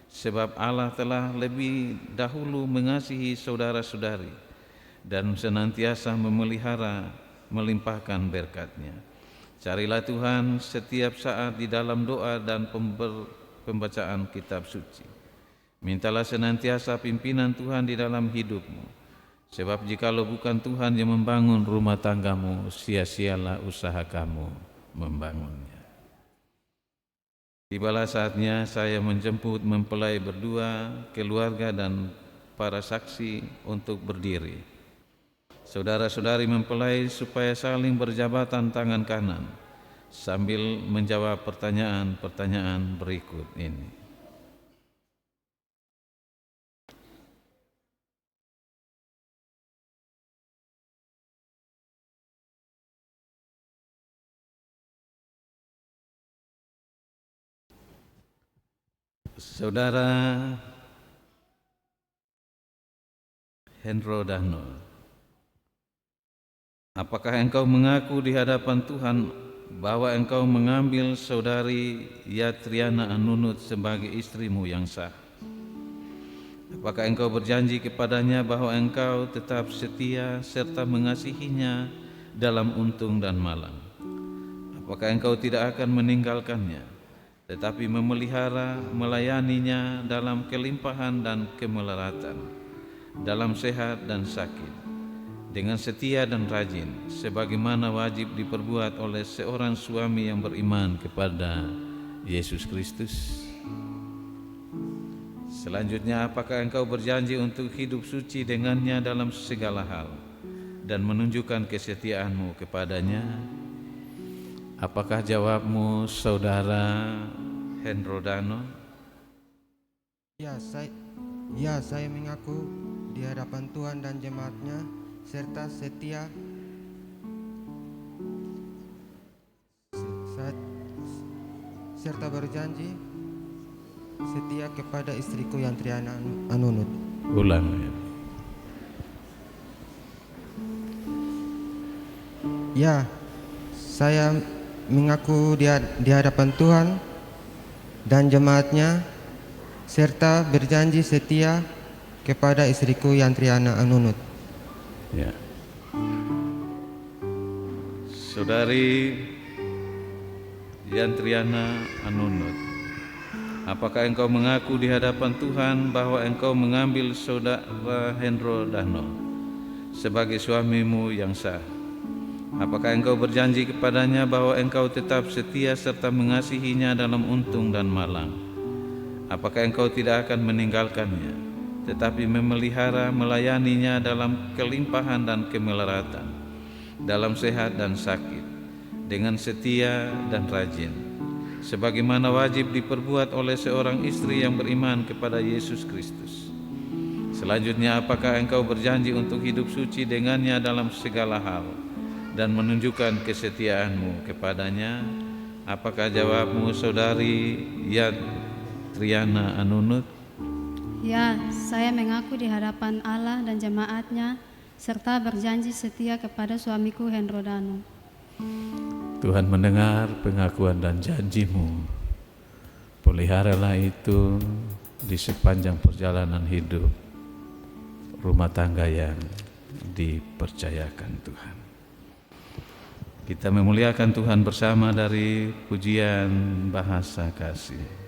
sebab Allah telah lebih dahulu mengasihi saudara-saudari dan senantiasa memelihara, melimpahkan berkat-Nya. Carilah Tuhan setiap saat di dalam doa dan pembacaan kitab suci. Mintalah senantiasa pimpinan Tuhan di dalam hidupmu. Sebab jikalau bukan Tuhan yang membangun rumah tanggamu, sia-sialah usaha kamu membangunnya. Tibalah saatnya saya menjemput mempelai berdua, keluarga dan para saksi untuk berdiri. Saudara-saudari mempelai supaya saling berjabatan tangan kanan sambil menjawab pertanyaan-pertanyaan berikut ini. Saudara Hendro Dano, apakah engkau mengaku di hadapan Tuhan bahwa engkau mengambil saudari Yatriana Anunut sebagai istrimu yang sah? Apakah engkau berjanji kepadanya bahwa engkau tetap setia serta mengasihinya dalam untung dan malang? Apakah engkau tidak akan meninggalkannya, tetapi memelihara, melayaninya dalam kelimpahan dan kemelaratan, dalam sehat dan sakit, dengan setia dan rajin, sebagaimana wajib diperbuat oleh seorang suami yang beriman kepada Yesus Kristus? Selanjutnya, apakah engkau berjanji untuk hidup suci dengannya dalam segala hal dan menunjukkan kesetiaanmu kepadanya? Apakah jawabmu, Saudara Hendro Dano? Ya, saya mengaku di hadapan Tuhan dan jemaatnya serta setia serta berjanji setia kepada istriku yang Triana Anunut. Ulang ya. Ya, saya mengaku di hadapan Tuhan dan jemaatnya serta berjanji setia kepada istriku yang Triana Anunut. Ya. Saudari Yantriana Anunut, apakah engkau mengaku di hadapan Tuhan bahwa engkau mengambil Saudara Hendro Dano sebagai suamimu yang sah? Apakah engkau berjanji kepadanya bahwa engkau tetap setia serta mengasihinya dalam untung dan malang? Apakah engkau tidak akan meninggalkannya, tetapi memelihara melayaninya dalam kelimpahan dan kemelaratan, dalam sehat dan sakit, dengan setia dan rajin, sebagaimana wajib diperbuat oleh seorang istri yang beriman kepada Yesus Kristus? Selanjutnya, apakah engkau berjanji untuk hidup suci dengannya dalam segala hal dan menunjukkan kesetiaanmu kepadanya? Apakah jawabmu, Saudari Triana Anunut? Ya, saya mengaku di hadapan Allah dan jemaatnya serta berjanji setia kepada suamiku Hendro Dano. Tuhan mendengar pengakuan dan janjimu. Peliharalah itu di sepanjang perjalanan hidup rumah tangga yang dipercayakan Tuhan. Kita memuliakan Tuhan bersama dari pujian bahasa kasih.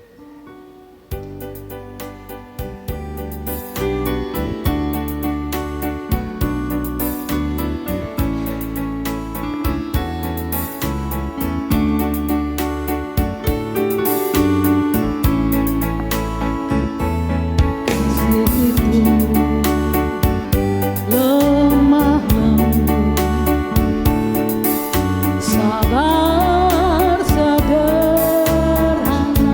Sabar sederhana,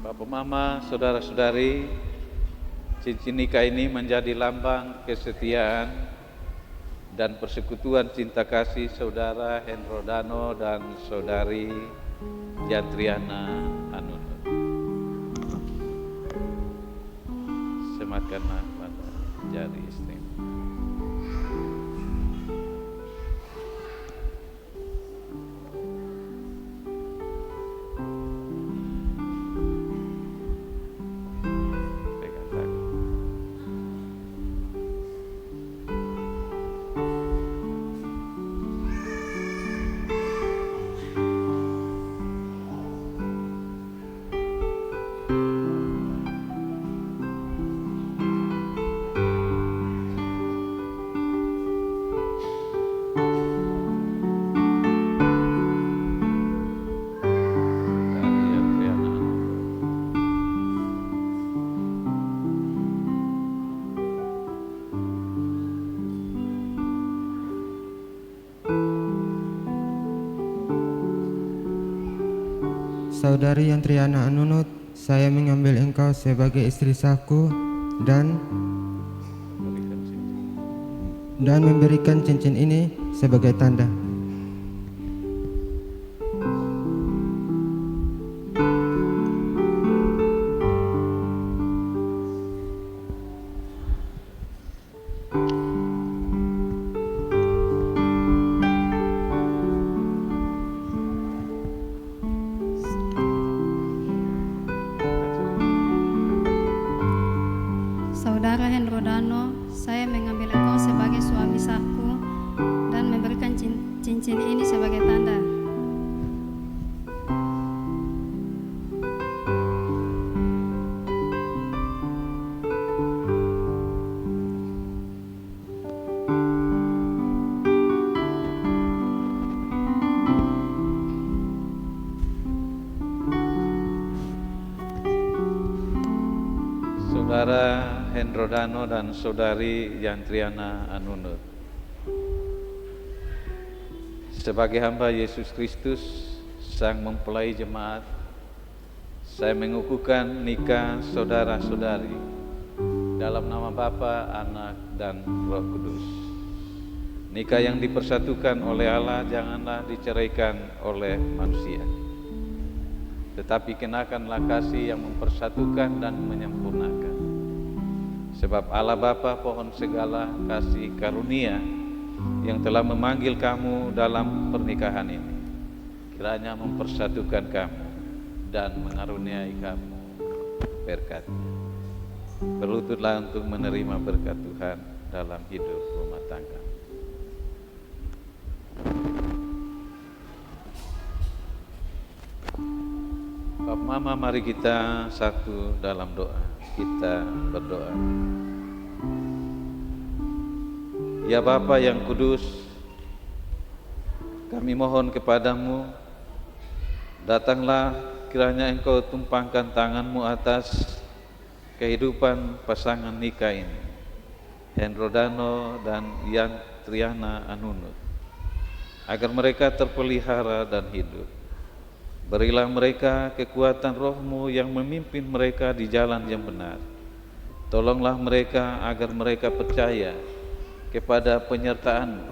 Bapak Mama, saudara-saudari, cincin nikah ini menjadi lambang kesetiaan dan persekutuan cinta kasih saudara Hendro Dano dan saudari Yantriana Anunut. Sematkanlah pada jari istimewa. Saudari Yantriana Anunut, saya mengambil engkau sebagai istri sahku dan memberikan cincin ini sebagai tanda. Saudara Hendro Dano, saya mengambil engkau sebagai suami sahku dan memberikan cincin ini sebagai tanda. Saudara Hendro Dano dan Saudari Yantriana Anunut, sebagai hamba Yesus Kristus, Sang Mempelai Jemaat, saya mengukuhkan nikah saudara-saudari dalam nama Bapa, Anak, dan Roh Kudus. Nikah yang dipersatukan oleh Allah janganlah diceraikan oleh manusia, tetapi kenakanlah kasih yang mempersatukan dan menyempurnakan. Sebab Allah Bapa pohon segala kasih karunia yang telah memanggil kamu dalam pernikahan ini, kiranya mempersatukan kamu dan mengaruniai kamu berkat-Nya. Berlututlah untuk menerima berkat Tuhan dalam hidup rumah tangga. Bapak Mama, mari kita satu dalam doa. Kita berdoa. Ya Bapa yang kudus, kami mohon kepadamu, datanglah kiranya Engkau tumpangkan tangan-Mu atas kehidupan pasangan nikah ini, Hendro Dano dan Yantriana Anunut, agar mereka terpelihara dan hidup. Berilah mereka kekuatan Roh-Mu yang memimpin mereka di jalan yang benar. Tolonglah mereka agar mereka percaya kepada penyertaan-Mu,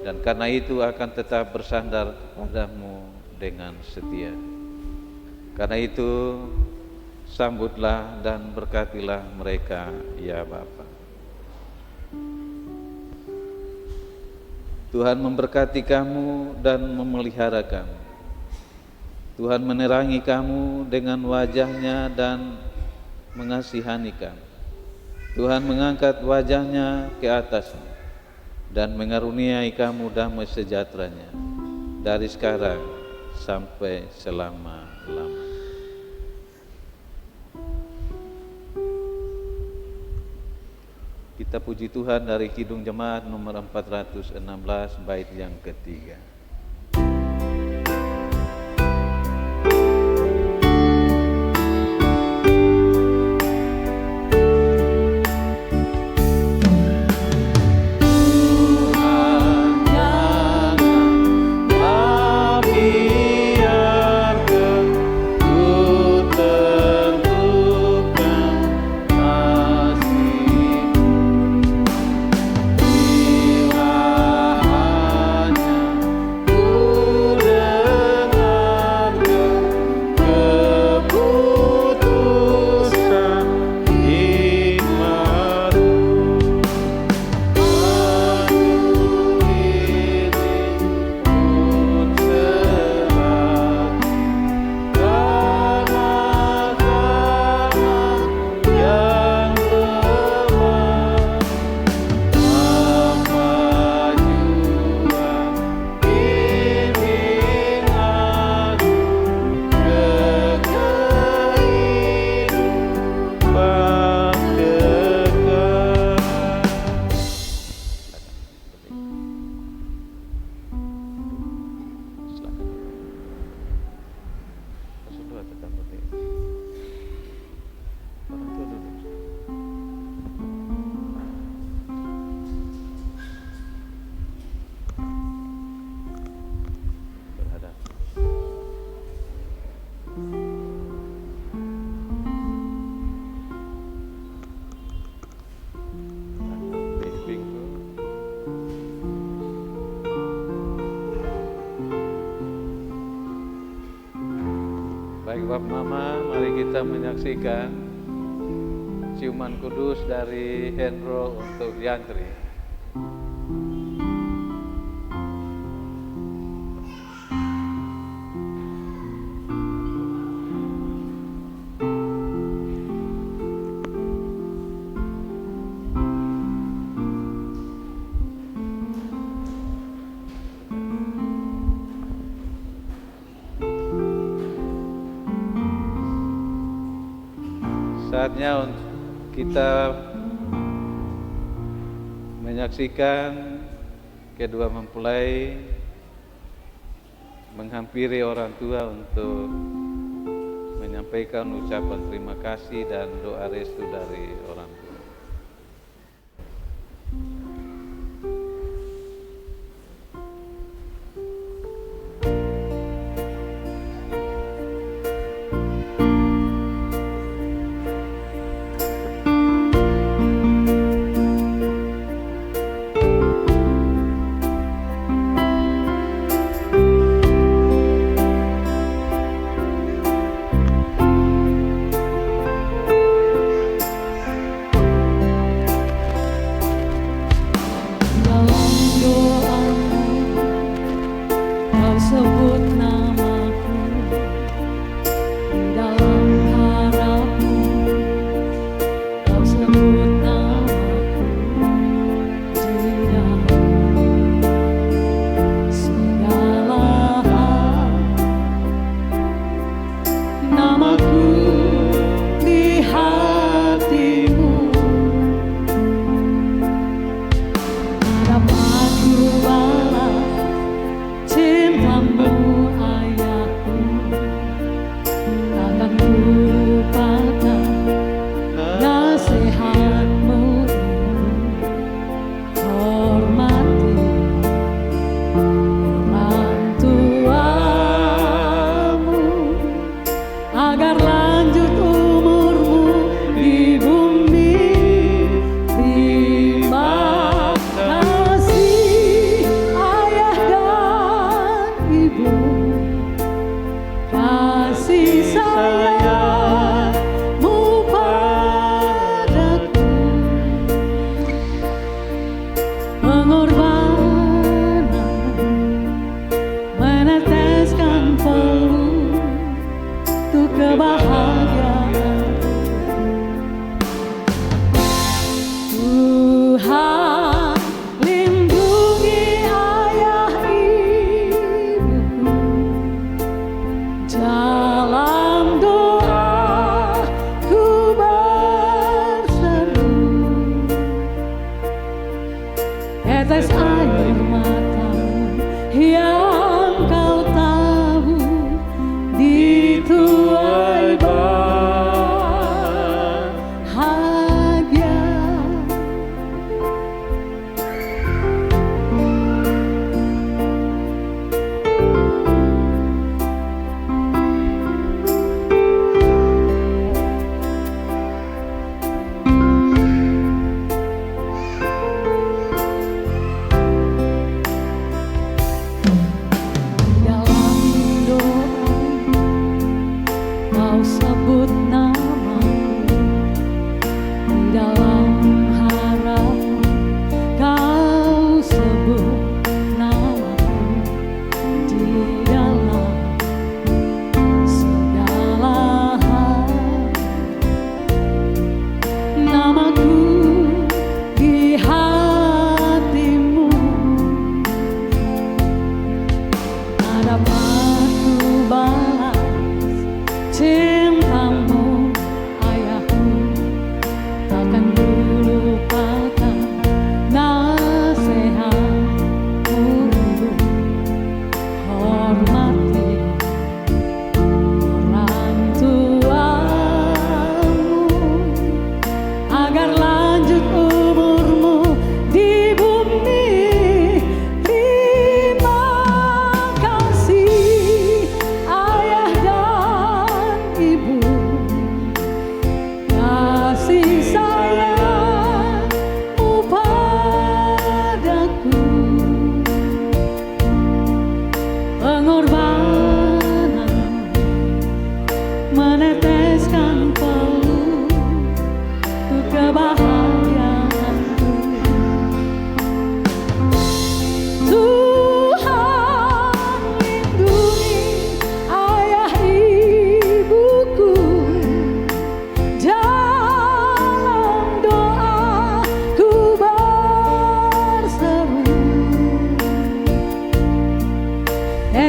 dan karena itu akan tetap bersandar kepadamu dengan setia. Karena itu sambutlah dan berkatilah mereka, ya Bapa. Tuhan memberkati kamu dan memelihara kamu. Tuhan menerangi kamu dengan wajah-Nya dan mengasihani kamu. Tuhan mengangkat wajah-Nya ke atasmu dan mengaruniai kamu damai sejahtera-Nya dari sekarang sampai selama-lamanya. Kita puji Tuhan dari Kidung Jemaat nomor 416 bait yang ketiga. Baik Bapak Mama, mari kita menyaksikan ciuman kudus dari Hendro untuk Yantri. saatnya kita menyaksikan kedua mempelai menghampiri orang tua untuk menyampaikan ucapan terima kasih dan doa restu dari orang tua.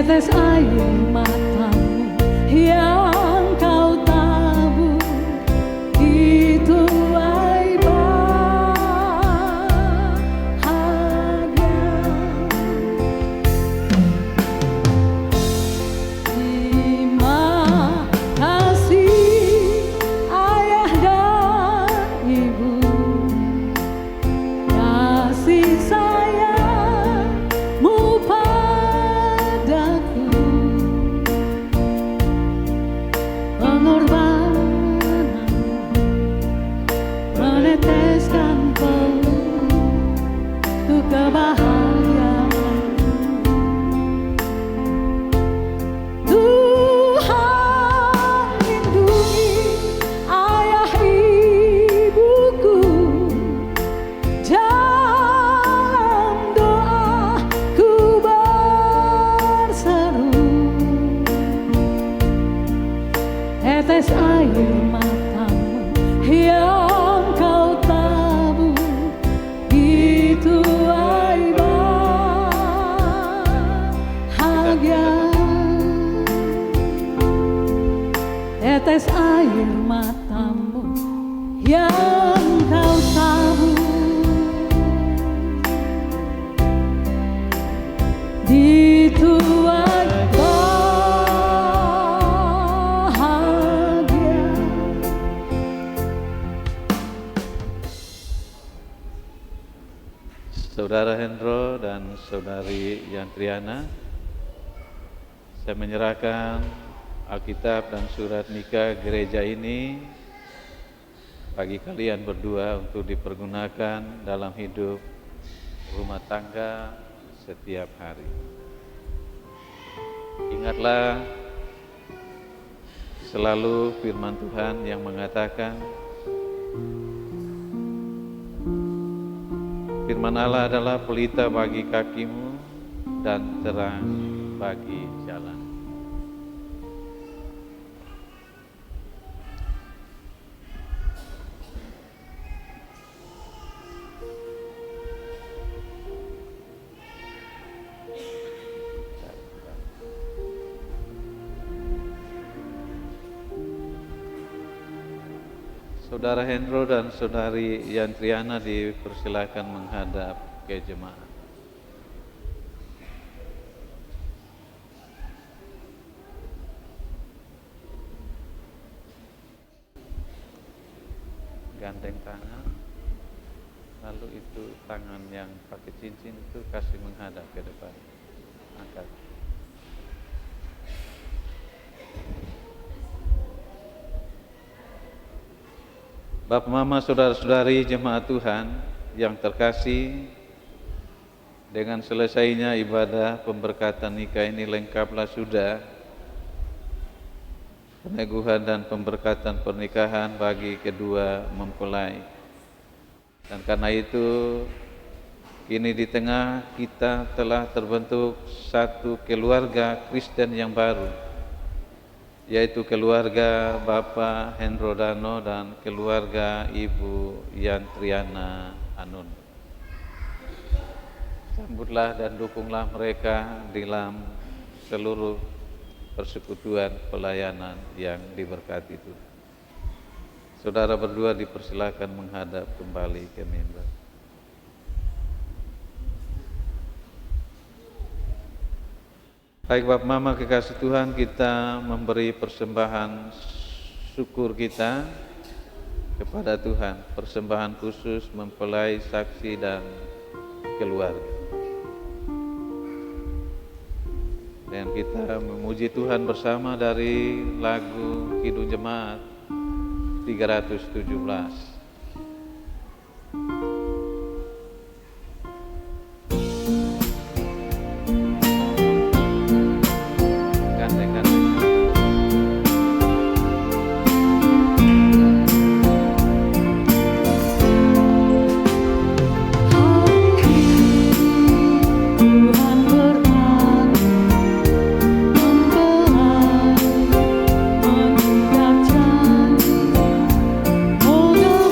tetes air matamu yang kau tabur di kebahagiaan. Tuhan lindungi ayah ibuku, dalam doa ku berseru, tetes air matamu yang kau tabur dituai bahagia. Tetes air matamu yang kau tabur dituai bahagia. Saudara Hendro dan Saudari Yantriana, saya menyerahkan Alkitab dan surat nikah gereja ini bagi kalian berdua untuk dipergunakan dalam hidup rumah tangga setiap hari. Ingatlah selalu firman Tuhan yang mengatakan, firman Allah adalah pelita bagi kakimu dan terang bagi jalan. Saudara Hendro dan Saudari Yantriana dipersilakan menghadap ke jemaat. Gandeng tangan, lalu itu tangan yang pakai cincin itu kasih menghadap ke depan. Angkat. Bapak, Mama, saudara-saudari jemaat Tuhan yang terkasih, dengan selesainya ibadah pemberkatan nikah ini lengkaplah sudah peneguhan dan pemberkatan pernikahan bagi kedua mempelai. Dan karena itu, kini di tengah kita telah terbentuk satu keluarga Kristen yang baru, yaitu keluarga Bapak Hendro Dano dan keluarga Ibu Yantriana Anun. Sambutlah dan dukunglah mereka dalam seluruh persekutuan pelayanan yang diberkati itu. Saudara berdua dipersilakan menghadap kembali ke mimbar. Baik Bapak Mama kekasih Tuhan, kita memberi persembahan syukur kita kepada Tuhan, persembahan khusus mempelai, saksi dan keluarga. Dan kita memuji Tuhan bersama dari lagu Kidung Jemaat 317. Tuhan bertanya, mempelai mengikat janji, moga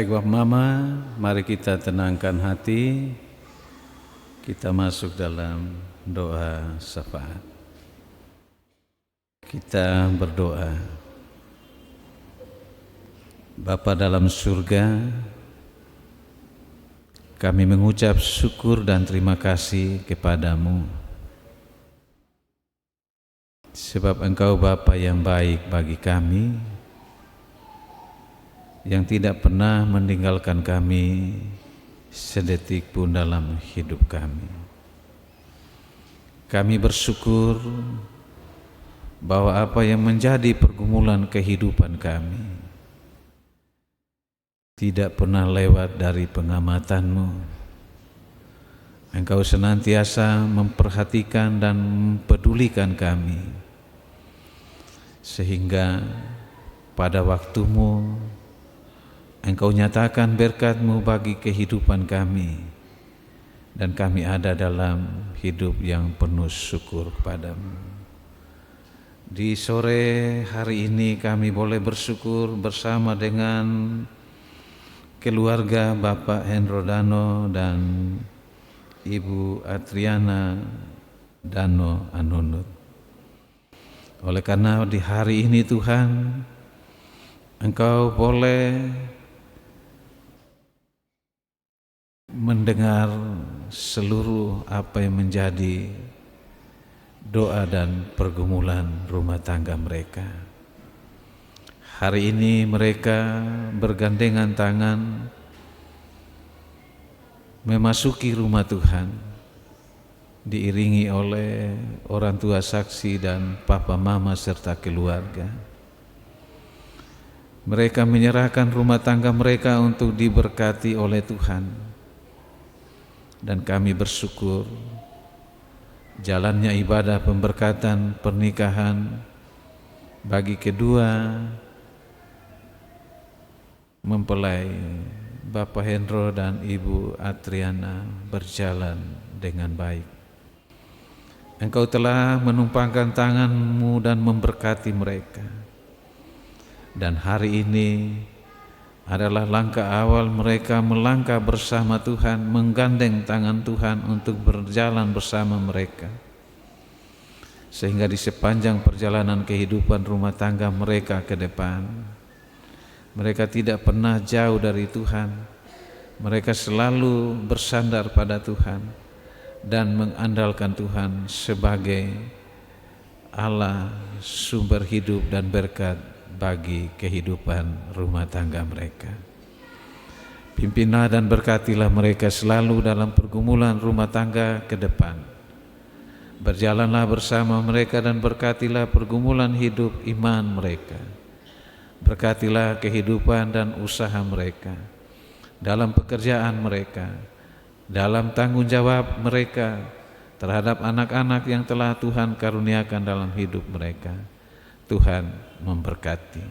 Baik Bapak Mama, mari kita tenangkan hati. Kita masuk dalam doa syafaat. Kita berdoa. Bapa dalam surga, kami mengucap syukur dan terima kasih kepadamu, sebab Engkau Bapa yang baik bagi kami, yang tidak pernah meninggalkan kami sedetik pun dalam hidup kami. Kami bersyukur bahwa apa yang menjadi pergumulan kehidupan kami tidak pernah lewat dari pengamatan-Mu. Engkau senantiasa memperhatikan dan mempedulikan kami, sehingga pada waktu-Mu Engkau nyatakan berkat-Mu bagi kehidupan kami, dan kami ada dalam hidup yang penuh syukur kepadamu. Di sore hari ini kami boleh bersyukur bersama dengan keluarga Bapak Hendro Dano dan Ibu Adriana Dano Anunut. Oleh karena di hari ini Tuhan, Engkau boleh mendengar seluruh apa yang menjadi doa dan pergumulan rumah tangga mereka. Hari ini mereka bergandengan tangan memasuki rumah Tuhan, diiringi oleh orang tua saksi dan papa mama serta keluarga. Mereka menyerahkan rumah tangga mereka untuk diberkati oleh Tuhan. Dan kami bersyukur jalannya ibadah pemberkatan pernikahan bagi kedua mempelai Bapak Hendro dan Ibu Adriana berjalan dengan baik. Engkau telah menumpangkan tangan-Mu dan memberkati mereka. Dan hari ini adalah langkah awal mereka melangkah bersama Tuhan, menggandeng tangan Tuhan untuk berjalan bersama mereka, sehingga di sepanjang perjalanan kehidupan rumah tangga mereka ke depan, mereka tidak pernah jauh dari Tuhan. Mereka selalu bersandar pada Tuhan dan mengandalkan Tuhan sebagai Allah sumber hidup dan berkat bagi kehidupan rumah tangga mereka. Pimpinlah dan berkatilah mereka selalu dalam pergumulan rumah tangga ke depan. Berjalanlah bersama mereka dan berkatilah pergumulan hidup iman mereka. Berkatilah kehidupan dan usaha mereka, dalam pekerjaan mereka, dalam tanggung jawab mereka terhadap anak-anak yang telah Tuhan karuniakan dalam hidup mereka. Tuhan memberkati,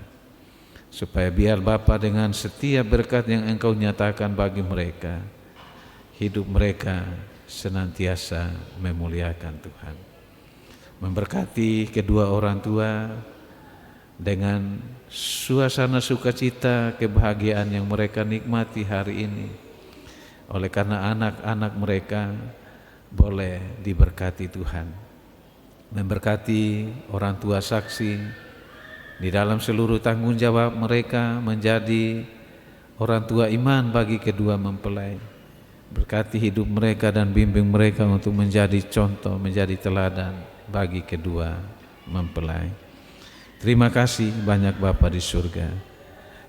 supaya biar Bapa dengan setiap berkat yang Engkau nyatakan bagi mereka, hidup mereka senantiasa memuliakan Tuhan. Memberkati kedua orang tua dengan suasana sukacita kebahagiaan yang mereka nikmati hari ini, oleh karena anak-anak mereka boleh diberkati Tuhan. Memberkati orang tua saksi di dalam seluruh tanggung jawab mereka menjadi orang tua iman bagi kedua mempelai. Berkati hidup mereka dan bimbing mereka untuk menjadi contoh, menjadi teladan bagi kedua mempelai. Terima kasih banyak Bapa di surga.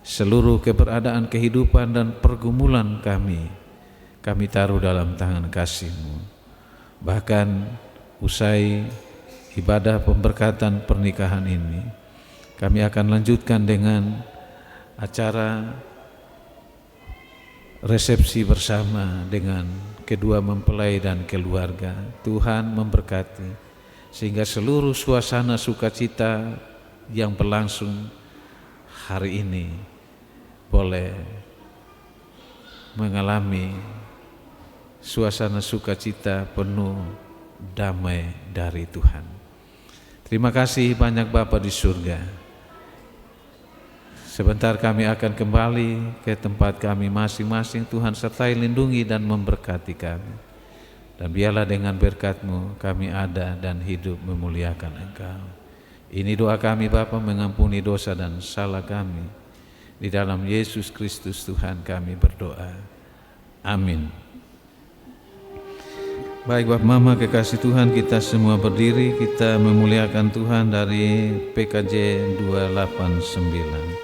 Seluruh keberadaan kehidupan dan pergumulan kami taruh dalam tangan kasih-Mu. Bahkan usai ibadah pemberkatan pernikahan ini, kami akan lanjutkan dengan acara resepsi bersama dengan kedua mempelai dan keluarga. Tuhan memberkati sehingga seluruh suasana sukacita yang berlangsung hari ini boleh mengalami suasana sukacita penuh damai dari Tuhan. Terima kasih banyak Bapa di surga. Sebentar kami akan kembali ke tempat kami masing-masing. Tuhan sertai, lindungi dan memberkati kami. Dan biarlah dengan berkat-Mu kami ada dan hidup memuliakan Engkau. Ini doa kami Bapa, mengampuni dosa dan salah kami. Di dalam Yesus Kristus Tuhan kami berdoa. Amin. Baik Bapak Mama kekasih Tuhan, kita semua berdiri, kita memuliakan Tuhan dari PKJ 289.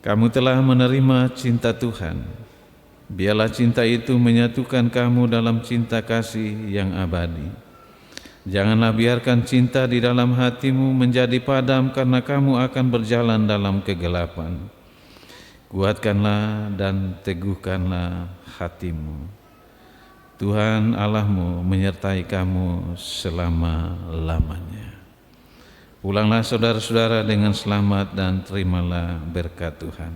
Kamu telah menerima cinta Tuhan. Biarlah cinta itu menyatukan kamu dalam cinta kasih yang abadi. Janganlah biarkan cinta di dalam hatimu menjadi padam karena kamu akan berjalan dalam kegelapan. Kuatkanlah dan teguhkanlah hatimu. Tuhan Allahmu menyertai kamu selama-lamanya. Pulanglah saudara-saudara dengan selamat dan terimalah berkat Tuhan.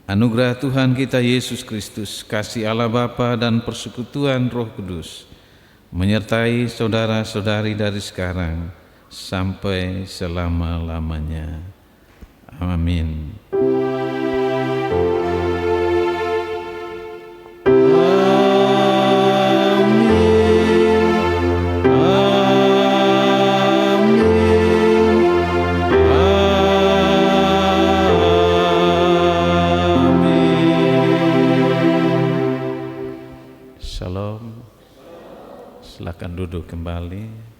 Anugerah Tuhan kita Yesus Kristus, kasih Allah Bapa dan persekutuan Roh Kudus menyertai saudara-saudari dari sekarang sampai selama-lamanya. Amin. Shalom. Silakan duduk kembali.